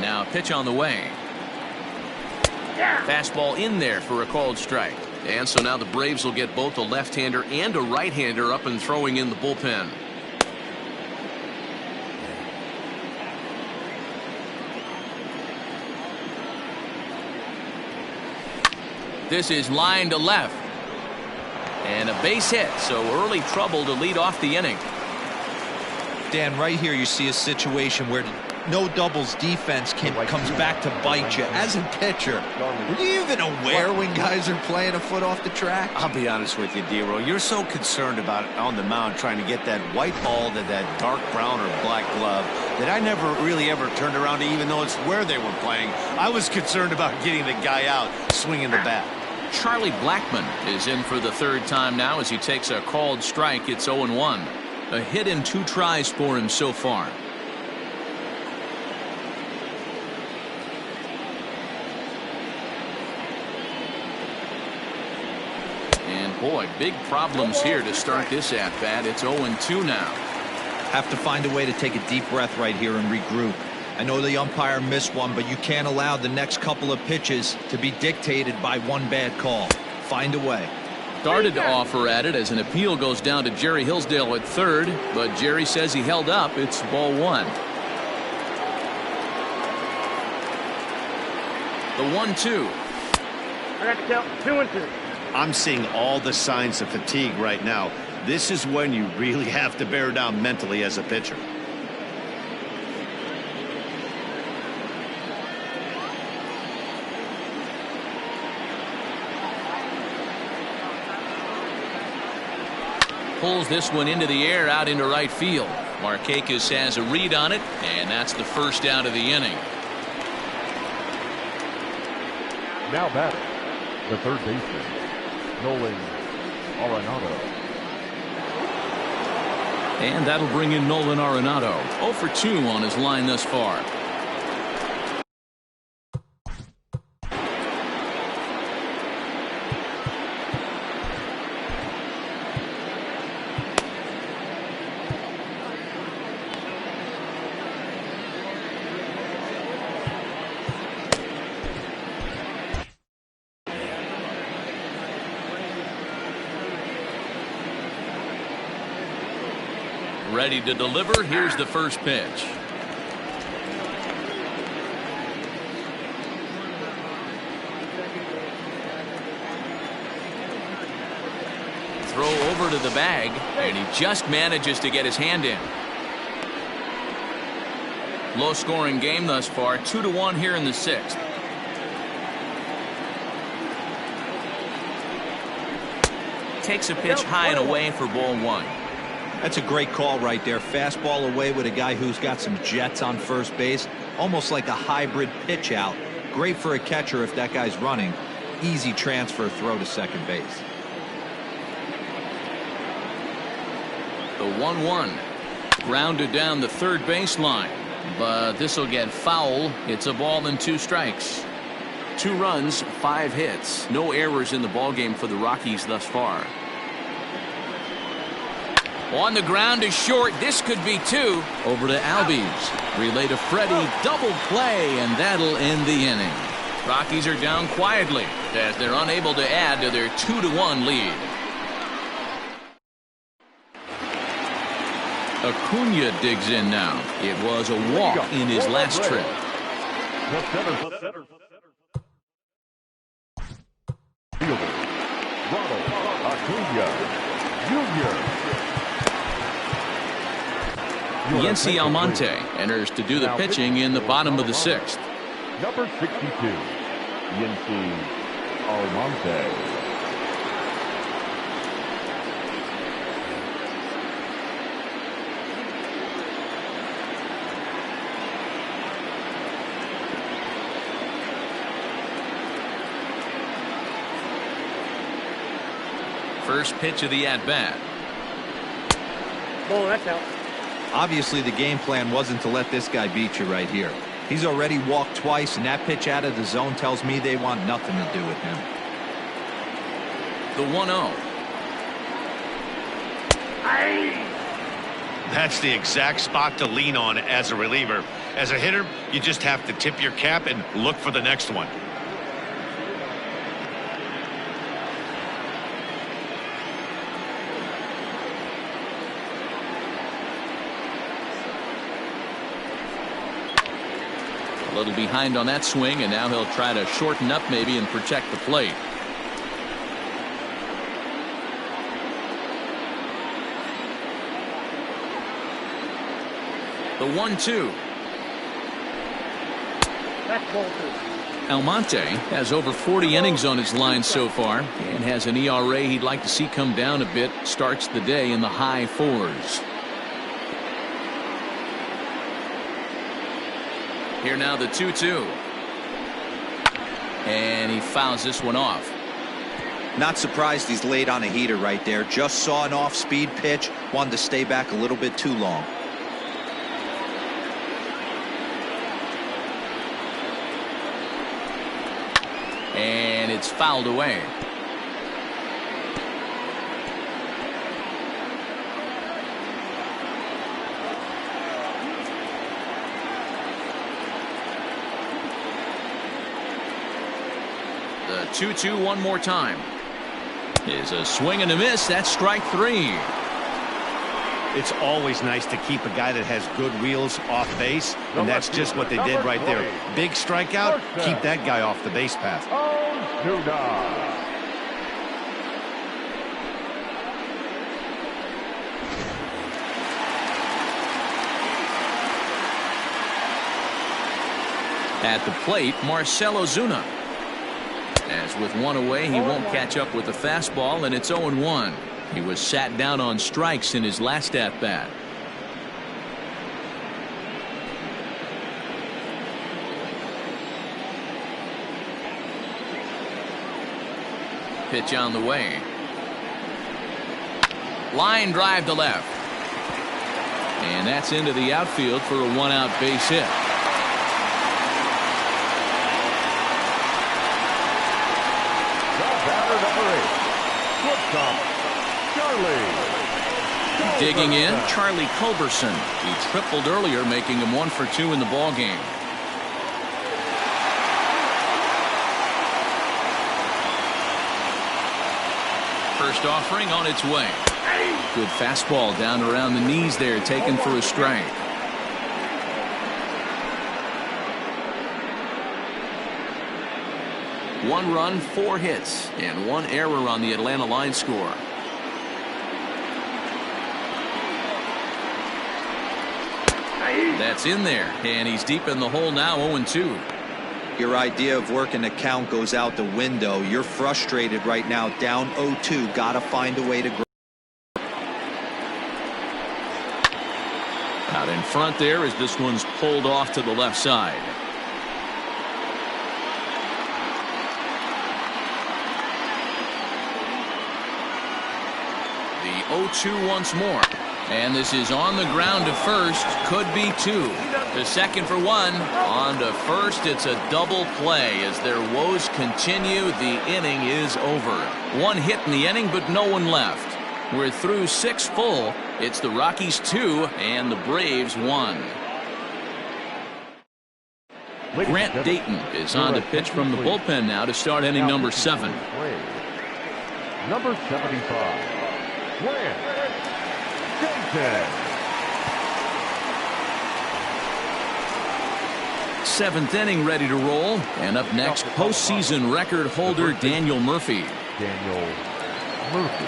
Now pitch on the way. Fastball in there for a called strike. And so now the Braves will get both a left-hander and a right-hander up and throwing in the bullpen. This is line to left. And a base hit, so early trouble to lead off the inning. Dan, right here you see a situation where no doubles defense comes back to bite you. As a pitcher, were you even aware when guys are playing a foot off the track? I'll be honest with you, D-Roll. You're so concerned about on the mound trying to get that white ball to that dark brown or black glove that I never really ever turned around to even know it's where they were playing. I was concerned about getting the guy out swinging the bat. Charlie Blackmon is in for the third time now as he takes a called strike. It's 0-1. A hit in 2 tries for him so far. And boy, big problems here to start this at-bat. It's 0-2 now. Have to find a way to take a deep breath right here and regroup. I know the umpire missed one, but you can't allow the next couple of pitches to be dictated by one bad call. Find a way. Started to offer at it as an appeal goes down to Jerry Hillsdale at third, but Jerry says he held up. It's ball 1. The 1-2. I got to count 2-2. I'm seeing all the signs of fatigue right now. This is when you really have to bear down mentally as a pitcher. Pulls this one into the air out into right field. Markakis has a read on it, and that's the first out of the inning. Now batting, the third baseman, Nolan Arenado. And that'll bring in Nolan Arenado. 0 for 2 on his line thus far. Ready to deliver. Here's the first pitch. Throw over to the bag, and he just manages to get his hand in. Low scoring game thus far. 2-1 here in the 6th. Takes a pitch high and away for ball 1. That's a great call right there. Fastball away with a guy who's got some jets on first base. Almost like a hybrid pitch out. Great for a catcher if that guy's running. Easy transfer throw to second base. The 1-1. Grounded down the third baseline. But this will get foul. It's a ball and 2 strikes. 2 runs, 5 hits. No errors in the ballgame for the Rockies thus far. On the ground is short. This could be 2. Over to Albies. Relay to Freddie. Double play, and that'll end the inning. Rockies are down quietly as they're unable to add to their 2-1 lead. Acuna digs in now. It was a walk in his last trip. Fielder, Ronald Acuna Jr. Yency Almonte enters to do the pitching in the bottom of the 6th. Number 62, Yency Almonte. First pitch of the at-bat. Ball, that's out. Obviously the game plan wasn't to let this guy beat you right here. He's already walked twice, and that pitch out of the zone tells me they want nothing to do with him. The 1-0. That's the exact spot to lean on as a reliever. As a hitter, you just have to tip your cap and look for the next one. A little behind on that swing, and now he'll try to shorten up maybe and protect the plate. The 1-2. That's ball 2. Almonte has over 40 innings on his line so far and has an ERA he'd like to see come down a bit. Starts the day in the high 4s. Here now the 2-2. And he fouls this one off. Not surprised he's laid on a heater right there. Just saw an off-speed pitch. Wanted to stay back a little bit too long. And it's fouled away. The 2-2 one more time. Is a swing and a miss. That's strike 3. It's always nice to keep a guy that has good wheels off base, and that's just what they did right there. Big strikeout, keep that guy off the base path. At the plate, Marcell Ozuna. As with one away, he won't catch up with the fastball, and it's 0-1. He was sat down on strikes in his last at-bat. Pitch on the way. Line drive to left. And that's into the outfield for a one-out base hit. Digging in, Charlie Culberson. He tripled earlier, making him 1 for 2 in the ballgame. First offering on its way. Good fastball down around the knees there, taken for a strike. One run, 4 hits, and 1 error on the Atlanta line score. That's in there, and he's deep in the hole now, 0-2. Your idea of working the count goes out the window. You're frustrated right now, down 0-2. Got to find a way to grow. Out in front there as this one's pulled off to the left side. The 0-2 once more. And this is on the ground to first. Could be 2. The second for 1. On to first. It's a double play as their woes continue. The inning is over. 1 hit in the inning, but no one left. We're through 6 full. It's the Rockies 2 and the Braves 1. Grant Dayton is on to pitch from the bullpen now to start inning number 7. Number 75. Grant Dayton. 7th inning ready to roll. And up next, postseason record holder Daniel Murphy. Daniel Murphy.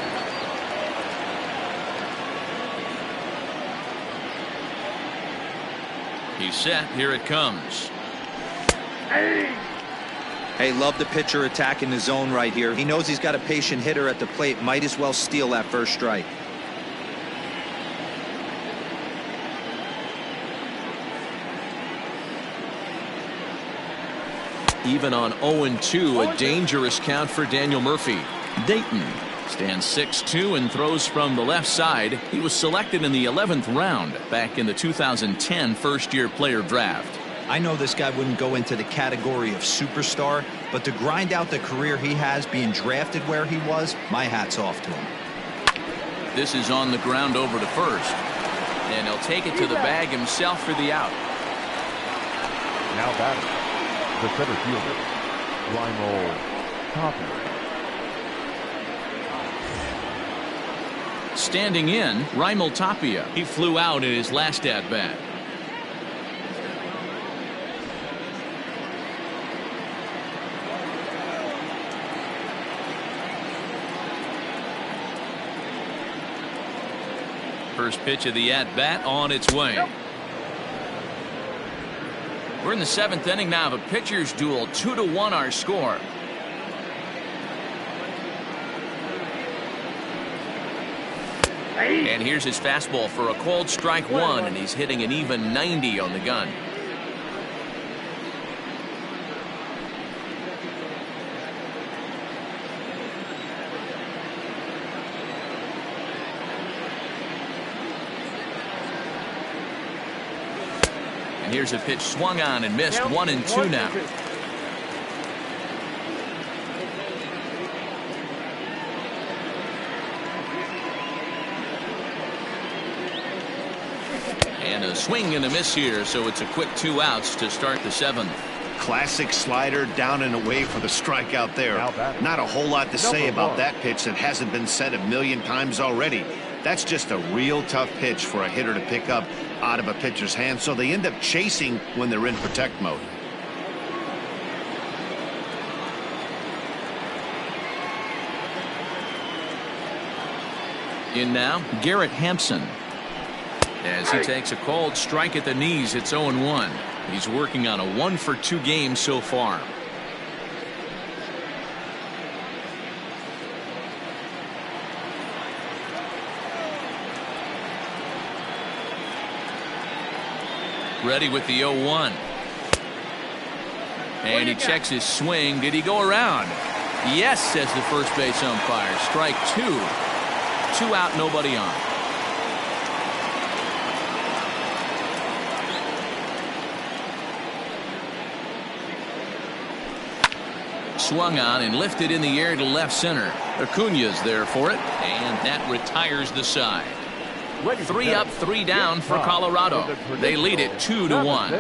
He's set. Here it comes. Hey, love the pitcher attacking the zone right here. He knows he's got a patient hitter at the plate. Might as well steal that first strike. Even on 0-2, a dangerous count for Daniel Murphy. Dayton stands 6'2" and throws from the left side. He was selected in the 11th round back in the 2010 first-year player draft. I know this guy wouldn't go into the category of superstar, but to grind out the career he has being drafted where he was, my hat's off to him. This is on the ground over to first. And he'll take it to the bag himself for the out. Now batting, the center fielder, Raimel Tapia. Standing in, Raimel Tapia. He flew out in his last at-bat. First pitch of the at-bat on its way. We're in the 7th inning now of a pitcher's duel. 2-1 our score. And here's his fastball for a called strike one, and he's hitting an even 90 on the gun. And here's a pitch swung on and missed. 1-2 now. And a swing and a miss here, so it's a quick 2 outs to start the 7th. Classic slider down and away for the strikeout there. Not a whole lot to say about that pitch that hasn't been said a million times already. That's just a real tough pitch for a hitter to pick up out of a pitcher's hand, so they end up chasing when they're in protect mode. In now, Garrett Hampson. As he takes a called strike at the knees, it's 0-1. He's working on a 1-for-2 game so far. Ready with the 0-1. And he checks his swing. Did he go around? Yes, says the first base umpire. Strike 2. 2 out, nobody on. Swung on and lifted in the air to left center. Acuña's there for it, and that retires the side. 3 up, 3 down for Colorado. They lead it 2-1.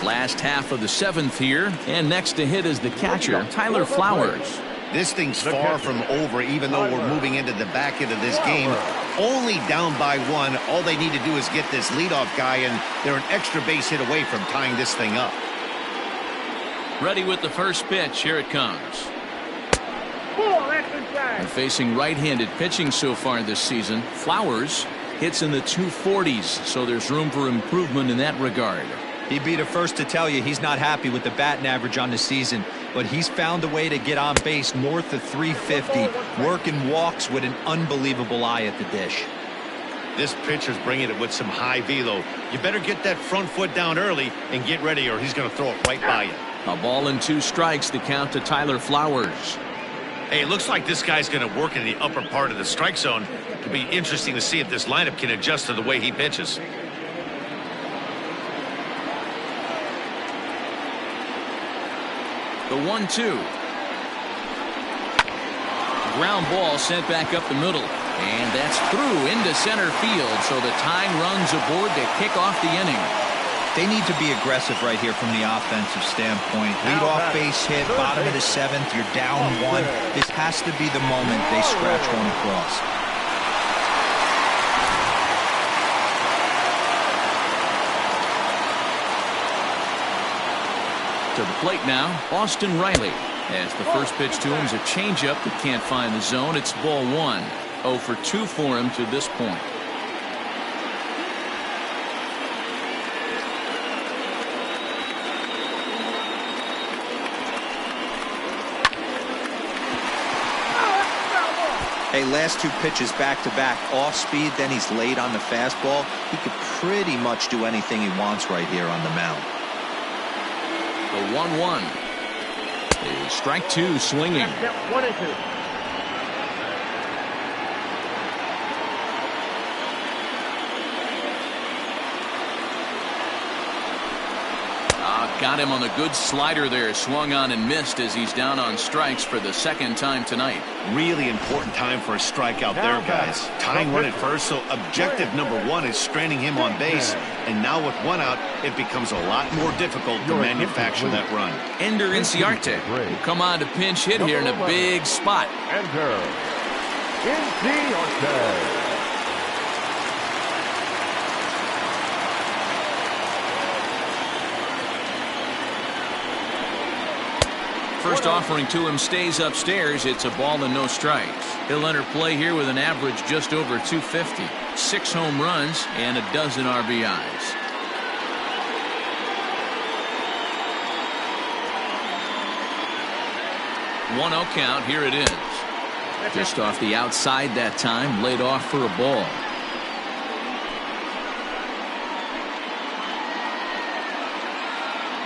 Last half of the 7th here, and next to hit is the catcher, Tyler Flowers. This thing's far from over, even though we're moving into the back end of this game. Only down by 1. All they need to do is get this leadoff guy, and they're an extra base hit away from tying this thing up. Ready with the first pitch. Here it comes. And facing right-handed pitching so far this season, Flowers hits in the 240s, so there's room for improvement in that regard. He'd be the first to tell you he's not happy with the batting average on the season, but he's found a way to get on base north of 350, working walks with an unbelievable eye at the dish. This pitcher's bringing it with some high velo. You better get that front foot down early and get ready, or he's going to throw it right by you. A ball and 2 strikes to count to Tyler Flowers. Hey, it looks like this guy's going to work in the upper part of the strike zone. It'll be interesting to see if this lineup can adjust to the way he pitches. The 1-2. Ground ball sent back up the middle. And that's through into center field. So the tying runs aboard to kick off the inning. They need to be aggressive right here from the offensive standpoint. Lead off base hit, bottom of the 7th. You're down 1. This has to be the moment they scratch one across. To the plate now, Austin Riley. As the first pitch to him is a changeup that can't find the zone. It's ball 1. 0 for 2 for him to this point. Hey, last 2 pitches back-to-back, off speed, then he's late on the fastball. He could pretty much do anything he wants right here on the mound. The 1-1 is strike 2 swinging. 1-2. Got him on the good slider there. Swung on and missed as he's down on strikes for the 2nd time tonight. Really important time for a strikeout there, guys. Tying run at first, so objective number 1 is stranding him on base. And now with 1 out, it becomes a lot more difficult to manufacture that run. Ender Inciarte will come on to pinch hit here in a big spot. Ender Inciarte. First offering to him stays upstairs. It's a ball and no strikes. He'll enter play here with an average just over 250. 6 home runs and a dozen RBIs. One-0 count. Here it is. Just off the outside that time, laid off for a ball.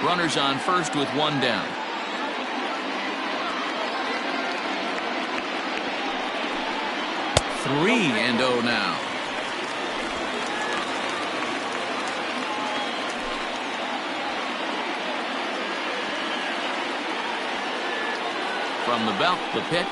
Runners on first with 1 down. Three and 0 now. From the belt, the pitch.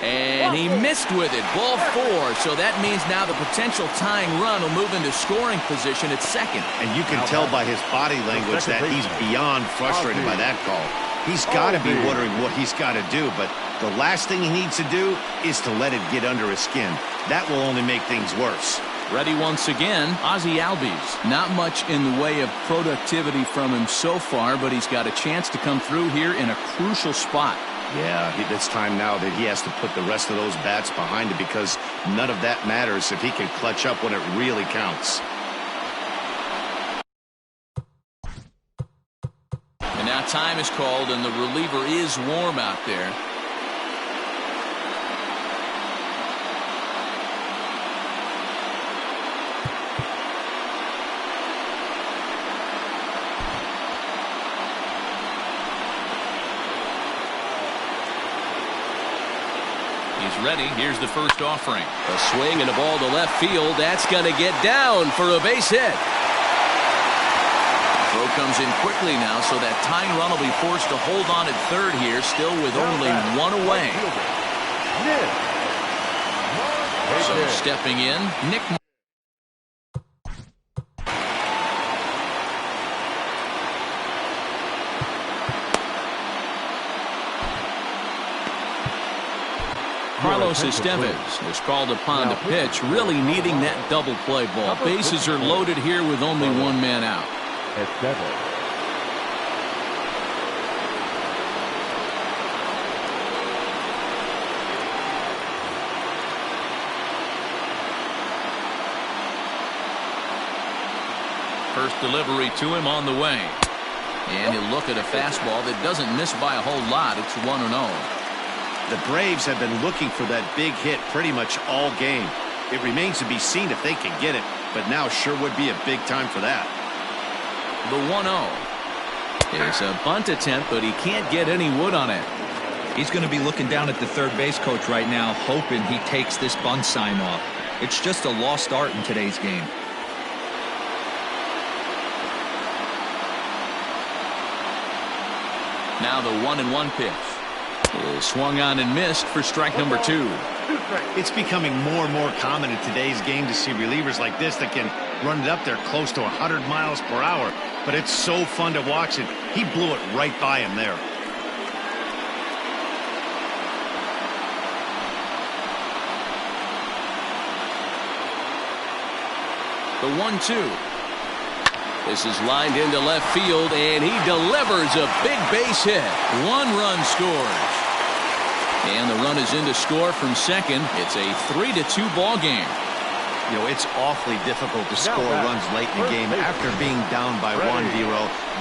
And he missed with it. Ball 4. So that means now the potential tying run will move into scoring position at second. And you can tell by his body language that he's beyond frustrated by that call. He's got to be wondering what he's got to do, but the last thing he needs to do is to let it get under his skin. That will only make things worse. Ready once again, Ozzie Albies. Not much in the way of productivity from him so far, but he's got a chance to come through here in a crucial spot. Yeah, it's time now that he has to put the rest of those bats behind it, because none of that matters if he can clutch up when it really counts. And now time is called, and the reliever is warm out there. He's ready. Here's the first offering. A swing and a ball to left field. That's going to get down for a base hit. Throw comes in quickly now, so that tying run will be forced to hold on at third here, still with only 1 away. So stepping in, Nick. Carlos Estevez is called upon to pitch, really needing that double play ball. Bases are loaded here with only 1 man out. First delivery to him on the way. And he'll look at a fastball that doesn't miss by a whole lot. It's 1-0. The Braves have been looking for that big hit pretty much all game. It remains to be seen if they can get it, but now sure would be a big time for that. The 1-0. It's a bunt attempt, but he can't get any wood on it. He's going to be looking down at the third base coach right now, hoping he takes this bunt sign off. It's just a lost art in today's game. Now the 1-1 pitch. Is swung on and missed for strike number 2. It's becoming more and more common in today's game to see relievers like this that can run it up there close to 100 miles per hour. But it's so fun to watch it. He blew it right by him there. The 1-2. This is lined into left field, and he delivers a big base hit. 1 run scores. And the run is in to score from second. It's a 3-2 ball game. You know, it's awfully difficult to score runs late in the game after being down by 1-0.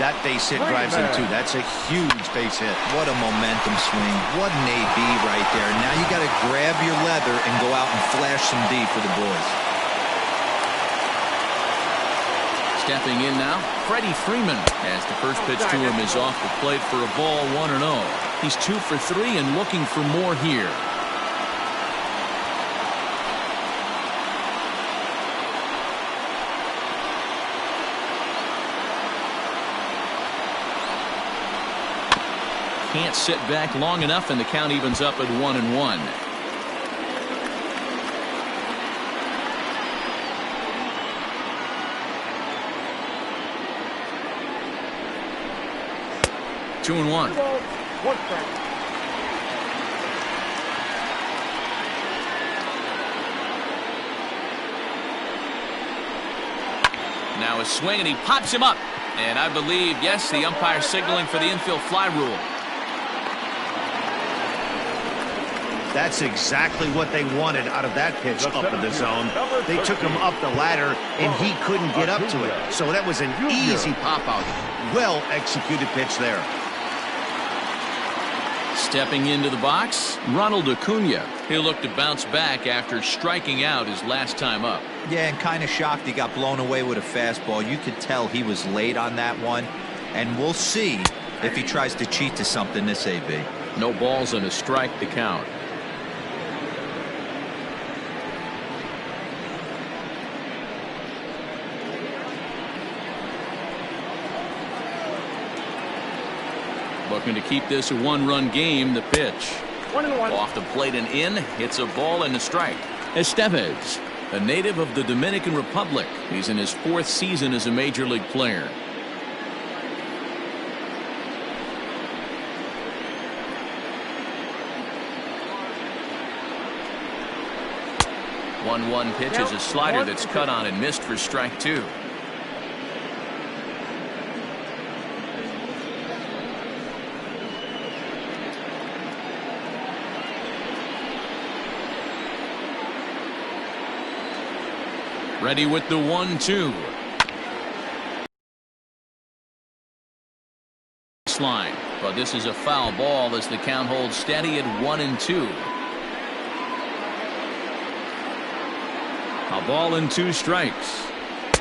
That base hit drives him too. That's a huge base hit. What a momentum swing. What an AB right there. Now you got to grab your leather and go out and flash some D for the boys. Stepping in now, Freddie Freeman, as the first pitch to him is off the plate for a ball, 1-0. He's 2 for 3 and looking for more here. Can't sit back long enough, and the count evens up at 1-1. Two and 1. Now a swing, and he pops him up. And I believe, yes, the umpire signaling for the infield fly rule. That's exactly what they wanted out of that pitch up in the zone. They took him up the ladder, and he couldn't get up to it. So that was an easy pop-out. Well-executed pitch there. Stepping into the box, Ronald Acuna. He'll look to bounce back after striking out his last time up. Yeah, and kind of shocked he got blown away with a fastball. You could tell he was late on that one. And we'll see if he tries to cheat to something this AB. No balls and a strike to count. Looking to keep this a one-run game. The pitch. 1-1. Off the plate and in. Hits a ball and a strike. Estevez, a native of the Dominican Republic. He's in his 4th season as a major league player. One pitch is a slider that's cut on and missed for strike 2. Ready with the 1-2. Line, but this is a foul ball as the count holds steady at 1-2. A ball and 2 strikes.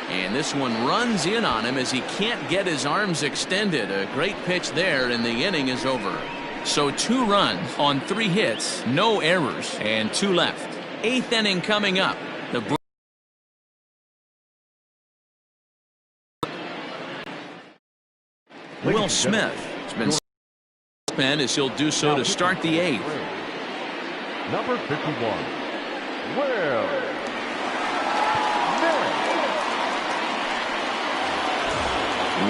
And this one runs in on him as he can't get his arms extended. A great pitch there, and the inning is over. So 2 runs on 3 hits, no errors, and 2 left. 8th inning coming up. The Will Smith has been spent as he'll do so to start the 8th. Number 51, Will.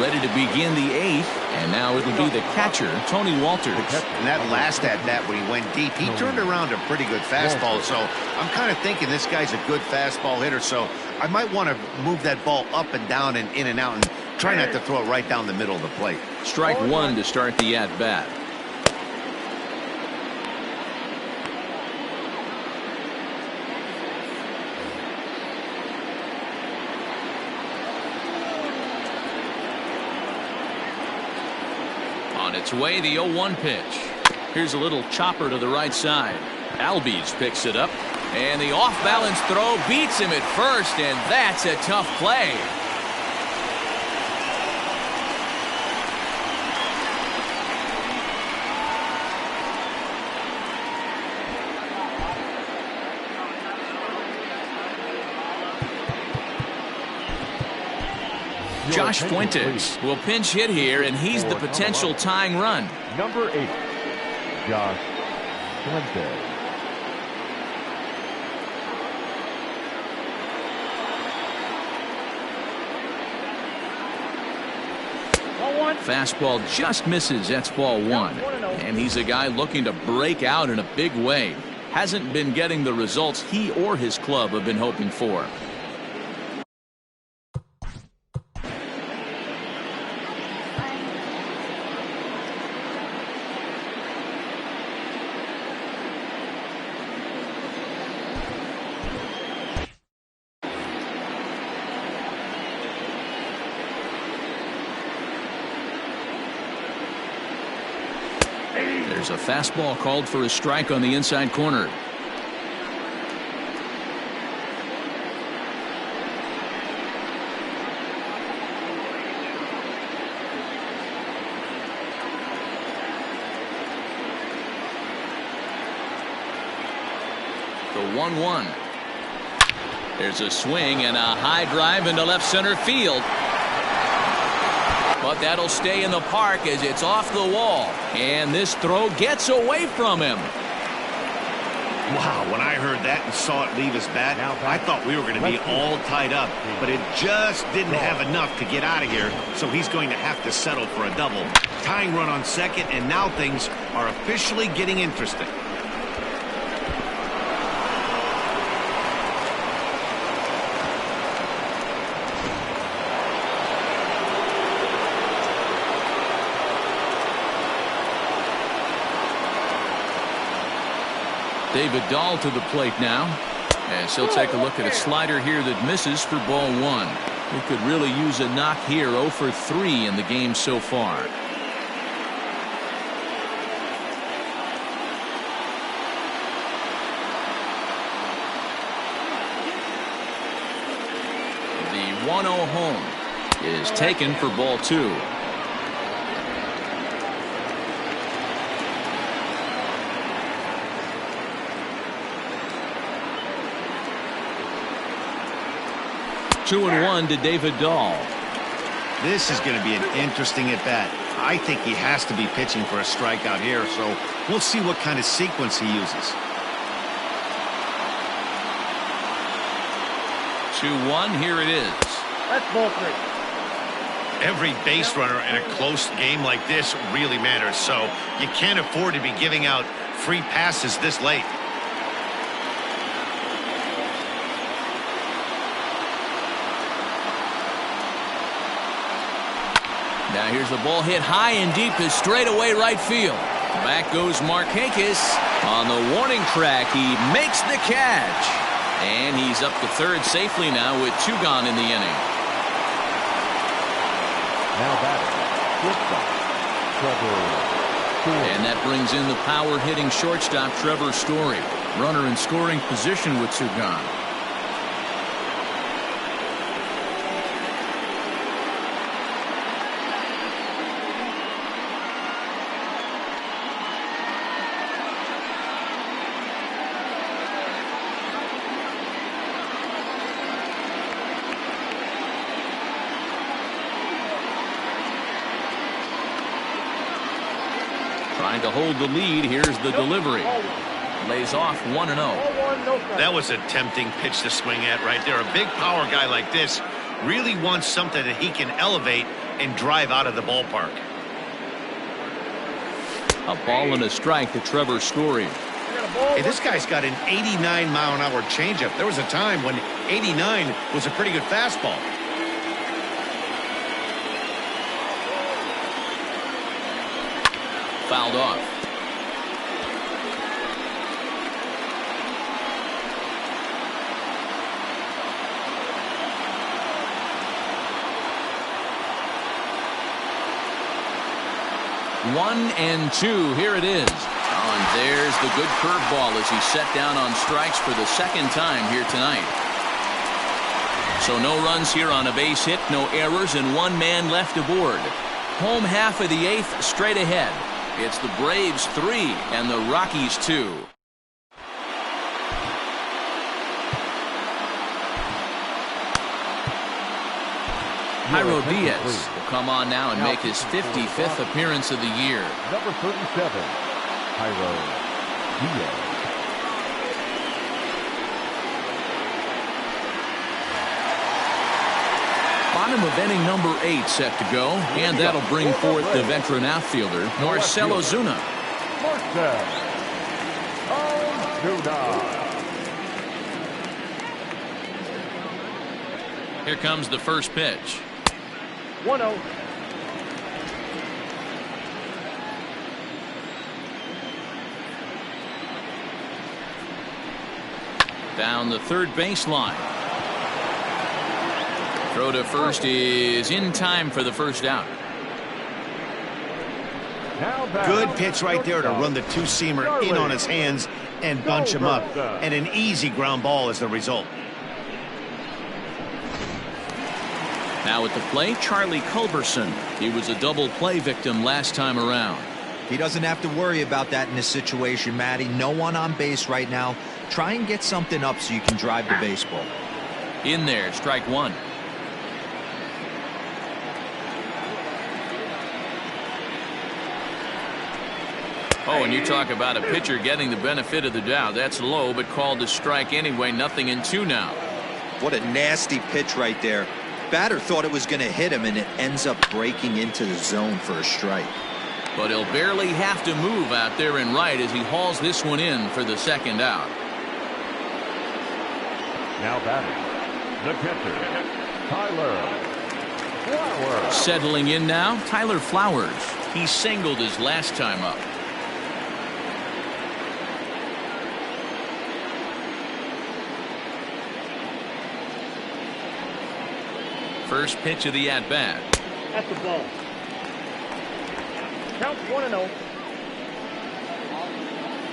Ready to begin the 8th, and now it'll be the catcher, Tony Walters. And that last at-bat when he went deep, he turned around a pretty good fastball. So I'm kind of thinking this guy's a good fastball hitter. So I might want to move that ball up and down and in and out and try not to throw it right down the middle of the plate. Strike 1 to start the at-bat. On its way, the 0-1 pitch. Here's a little chopper to the right side. Albies picks it up, and the off-balance throw beats him at first, and that's a tough play. Josh Fuentes will pinch hit here, and he's the potential tying run. Number 8, Josh Fuentes. Fastball just misses. That's ball 1. And he's a guy looking to break out in a big way. Hasn't been getting the results he or his club have been hoping for. There's a fastball called for a strike on the inside corner. The 1-1. There's a swing and a high drive into left center field. But that'll stay in the park as it's off the wall. And this throw gets away from him. Wow, when I heard that and saw it leave his bat, I thought we were going to be all tied up. But it just didn't have enough to get out of here, so he's going to have to settle for a double. Tying run on second, and now things are officially getting interesting. David Dahl to the plate now. As he'll take a look at a slider here that misses for ball one. He could really use a knock here. 0 for 3 in the game so far. The 1-0 home is taken for ball two. Two and one to David Dahl. This is going to be an interesting at bat. I think he has to be pitching for a strikeout here, so we'll see what kind of sequence he uses. 2-1, here it is. That's ball three. Every base runner in a close game like this really matters, so you can't afford to be giving out free passes this late. Now here's the ball hit high and deep to straightaway right field. Back goes Markakis on the warning track. He makes the catch. And he's up to third safely now with 2 gone in the inning. Now batting, shortstop, Trevor Story. And that brings in the power hitting shortstop Trevor Story. Runner in scoring position with 2 gone. Trying to hold the lead. Here's the delivery. Lays off 1-0. That was a tempting pitch to swing at right there. A big power guy like this really wants something that he can elevate and drive out of the ballpark. A ball and a strike to Trevor Story. Hey, this guy's got an 89-mile-an-hour changeup. There was a time when 89 was a pretty good fastball. Fouled off. One and two. Here it is. Oh, and there's the good curveball as he's set down on strikes for the second time here tonight. So no runs here on a base hit, no errors, and 1 man left aboard. Home half of the 8th straight ahead. It's the Braves 3 and the Rockies 2. Jairo Diaz will come on now and make his 55th appearance of the year. Number 37, Jairo Diaz. Bottom of inning number 8 set to go, and that'll bring forth the veteran outfielder Marcell Ozuna. Marcell Ozuna. Here comes the first pitch. 1-0. Down the third baseline. Throw to first is in time for the first out. Good pitch right there to run the two-seamer in on his hands and bunch him up. And an easy ground ball as the result. Now at the plate, Charlie Culberson. He was a double play victim last time around. He doesn't have to worry about that in this situation, Matty. No one on base right now. Try and get something up so you can drive the baseball. In there, strike 1. Oh, and you talk about a pitcher getting the benefit of the doubt. That's low, but called a strike anyway. 0-2 now. What a nasty pitch right there. Batter thought it was going to hit him, and it ends up breaking into the zone for a strike. But he'll barely have to move out there in right as he hauls this one in for the second out. Now batting, the catcher, Tyler Flowers. Settling in now, Tyler Flowers. He singled his last time up. First pitch of the at-bat. That's the ball. Count 1-0.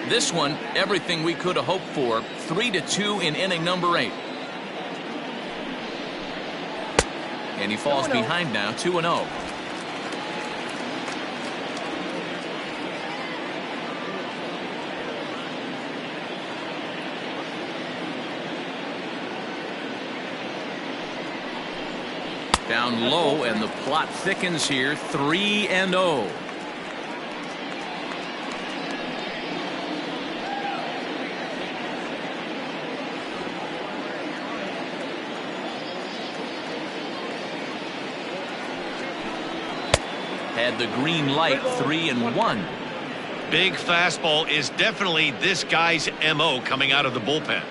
This one, everything we could have hoped for. 3-2 in inning number 8. And he falls behind now, 2-0. Down low, and the plot thickens here. 3-0. Had the green light. 3-1. Big fastball is definitely this guy's MO coming out of the bullpen.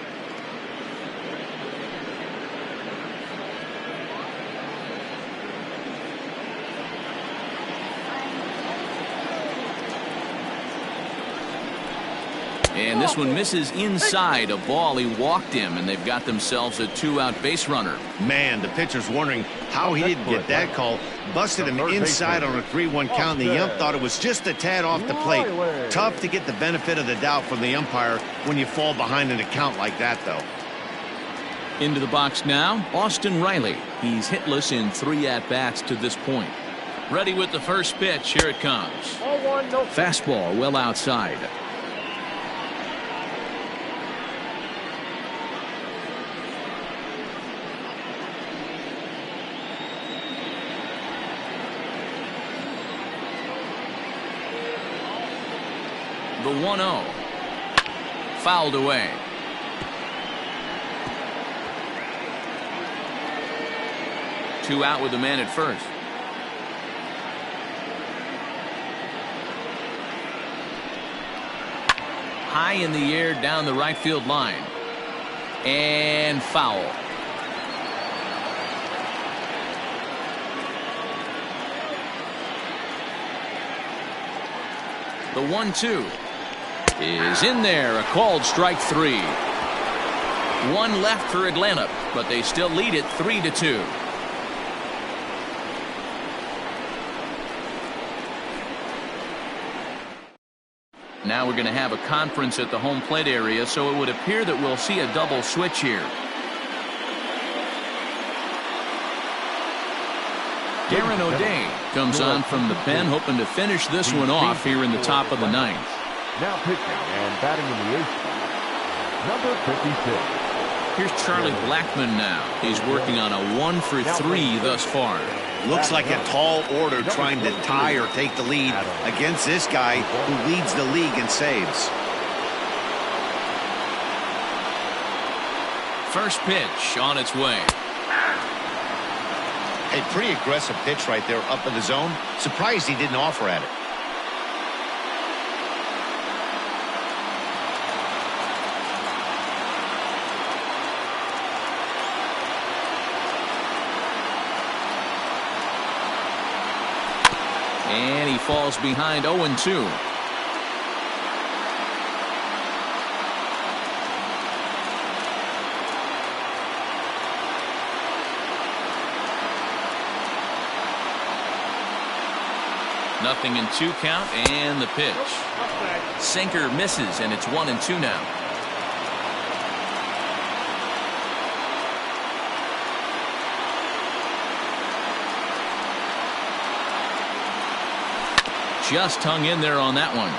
And this one misses inside. A ball. He walked him, and they've got themselves a 2-out base runner. Man, the pitcher's wondering how he didn't get that call. Busted him inside on a 3-1 count, and the ump thought it was just a tad off the plate. Tough to get the benefit of the doubt from the umpire when you fall behind in a count like that, though. Into the box now, Austin Riley. He's hitless in 3 at-bats to this point. Ready with the first pitch. Here it comes. 0-1, no. Fastball well outside. The 1-0. Fouled away. Two out with the man at first. High in the air down the right field line. And foul. The 1-2 is in there. A called strike 3. One left for Atlanta, but they still lead it 3-2. Now we're going to have a conference at the home plate area, so it would appear that we'll see a double switch here. Darren O'Day comes on from the pen, hoping to finish this one off here in the top of the 9th. Now pitching and batting in the 8th spot, number 56. Here's Charlie Blackmon now. He's working on a 1 for 3 thus far. Looks like a tall order trying to tie or take the lead against this guy who leads the league in saves. First pitch on its way. A pretty aggressive pitch right there up in the zone. Surprised he didn't offer at it. And he falls behind 0-2. Nothing in 2 count, and the pitch. Sinker misses, and it's 1-2 now. Just hung in there on that one.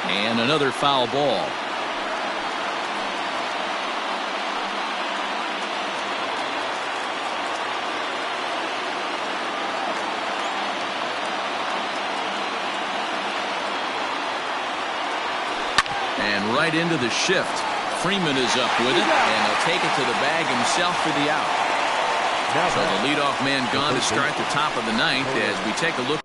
And another foul ball. And right into the shift. Freeman is up with it, and he'll take it to the bag himself for the out. So the leadoff man gone to start the top of the 9th as we take a look.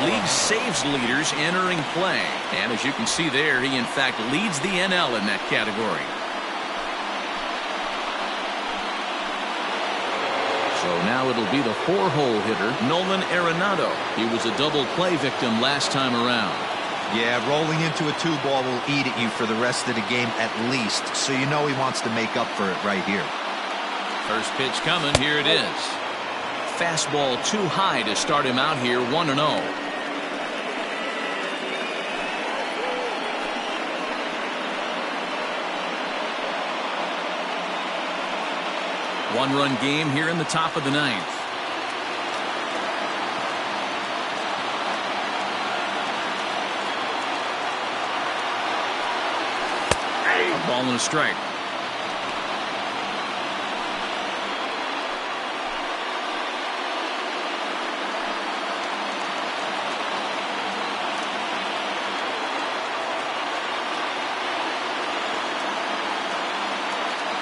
league saves leaders entering play. And as you can see there, he in fact leads the NL in that category. So now it'll be the 4-hole hitter, Nolan Arenado. He was a double play victim last time around. Yeah, rolling into a 2-ball will eat at you for the rest of the game at least. So you know he wants to make up for it right here. First pitch coming. Here it is. Fastball too high to start him out here 1-0. One-run game here in the top of the ninth. A ball and a strike.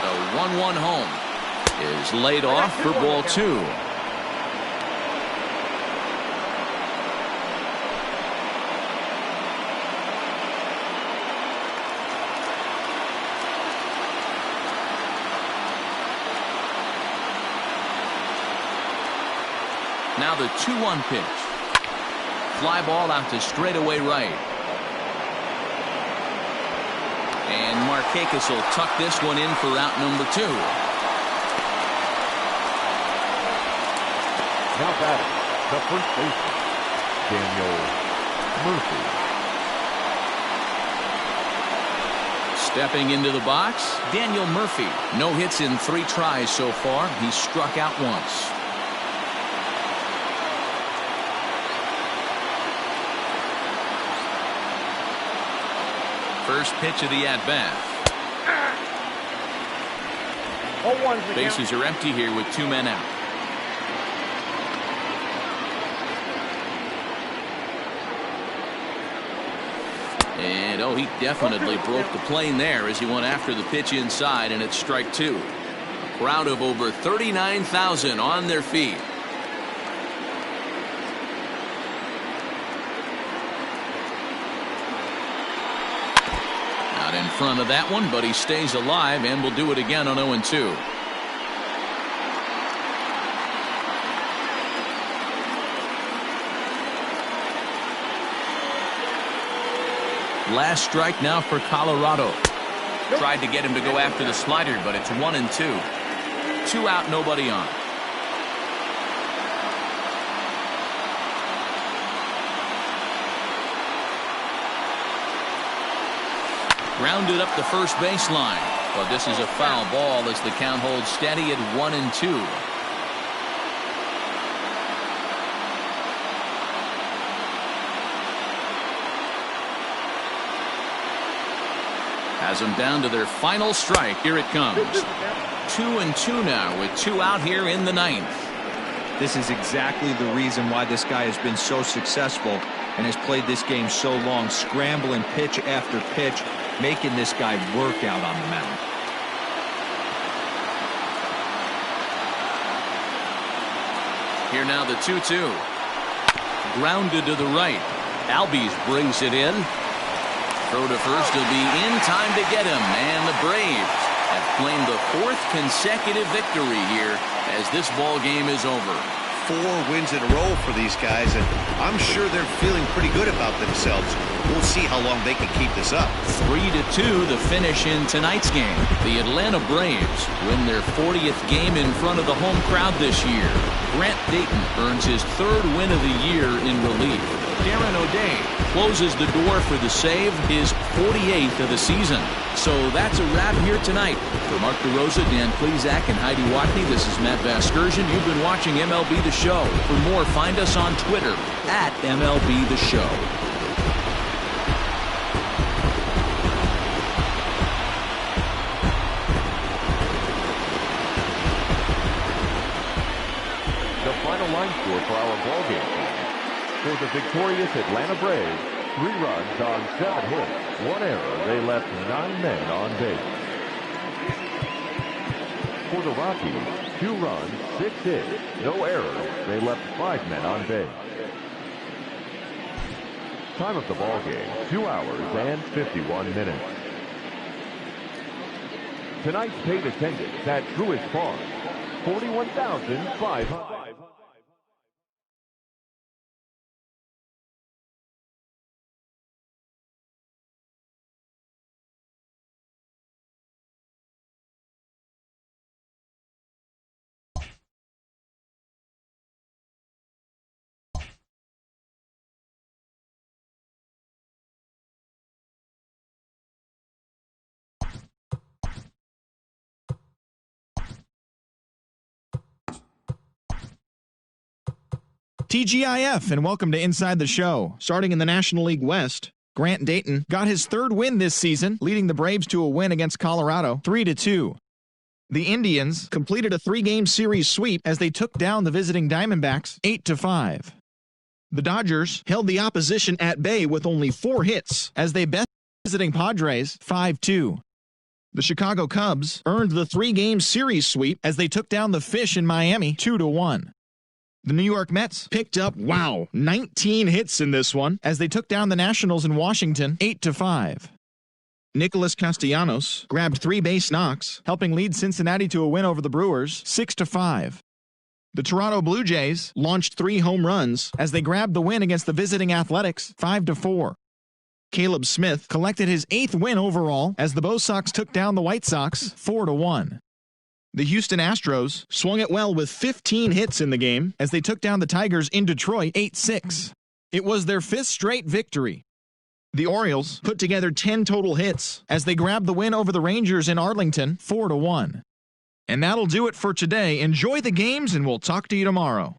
The 1-1 home is laid off for ball 2. Now the 2-1 pitch. Fly ball out to straightaway right. And Markakis will tuck this one in for out number 2. Now batting, the first baseman, Daniel Murphy. Stepping into the box, Daniel Murphy. No hits in 3 tries so far. He struck out once. First pitch of the at-bat. Bases are empty here with 2 men out. And he definitely broke the plane there as he went after the pitch inside, and it's strike 2. A crowd of over 39,000 on their feet. Not in front of that one, but he stays alive and will do it again on 0-2. Last strike now for Colorado. Tried to get him to go after the slider, but it's 1-2. 2 out, nobody on. Grounded up the first baseline. But this is a foul ball as the count holds steady at 1-2. Has them down to their final strike. Here it comes. 2-2 now with 2 out here in the ninth. This is exactly the reason why this guy has been so successful and has played this game so long, scrambling pitch after pitch, making this guy work out on the mound. Here now the 2-2. Grounded to the right. Albies brings it in. Throw to first will be in time to get him, and the Braves have claimed the 4th consecutive victory here as this ball game is over. 4 wins in a row for these guys, and I'm sure they're feeling pretty good about themselves. We'll see how long they can keep this up. 3-2 the finish in tonight's game. The Atlanta Braves win their 40th game in front of the home crowd this year. Grant Dayton earns his 3rd win of the year in relief. Darren O'Day closes the door for the save, his 48th of the season. So that's a wrap here tonight. For Mark DeRosa, Dan Plesac, and Heidi Watney, this is Matt Vasgersian. You've been watching MLB The Show. For more, find us on Twitter at MLB The Show. The final line score for our ballgame. For the victorious Atlanta Braves, 3 runs on 7 hits, 1 error. They left 9 men on base. For the Rockies, 2 runs, 6 hits, no errors. They left 5 men on base. Time of the ball game, 2 hours and 51 minutes. Tonight's paid attendance at Truist Park, 41,500. TGIF, and welcome to Inside the Show. Starting in the National League West, Grant Dayton got his third win this season, leading the Braves to a win against Colorado, 3-2. The Indians completed a 3-game series sweep as they took down the visiting Diamondbacks, 8-5. The Dodgers held the opposition at bay with only 4 hits as they bet visiting Padres, 5-2. The Chicago Cubs earned the 3-game series sweep as they took down the Fish in Miami, 2-1. The New York Mets picked up, 19 hits in this one as they took down the Nationals in Washington 8-5. Nicholas Castellanos grabbed 3 base knocks, helping lead Cincinnati to a win over the Brewers 6-5. The Toronto Blue Jays launched 3 home runs as they grabbed the win against the visiting Athletics 5-4. Caleb Smith collected his 8th win overall as the Bo Sox took down the White Sox 4-1. The Houston Astros swung it well with 15 hits in the game as they took down the Tigers in Detroit 8-6. It was their 5th straight victory. The Orioles put together 10 total hits as they grabbed the win over the Rangers in Arlington 4-1. And that'll do it for today. Enjoy the games, and we'll talk to you tomorrow.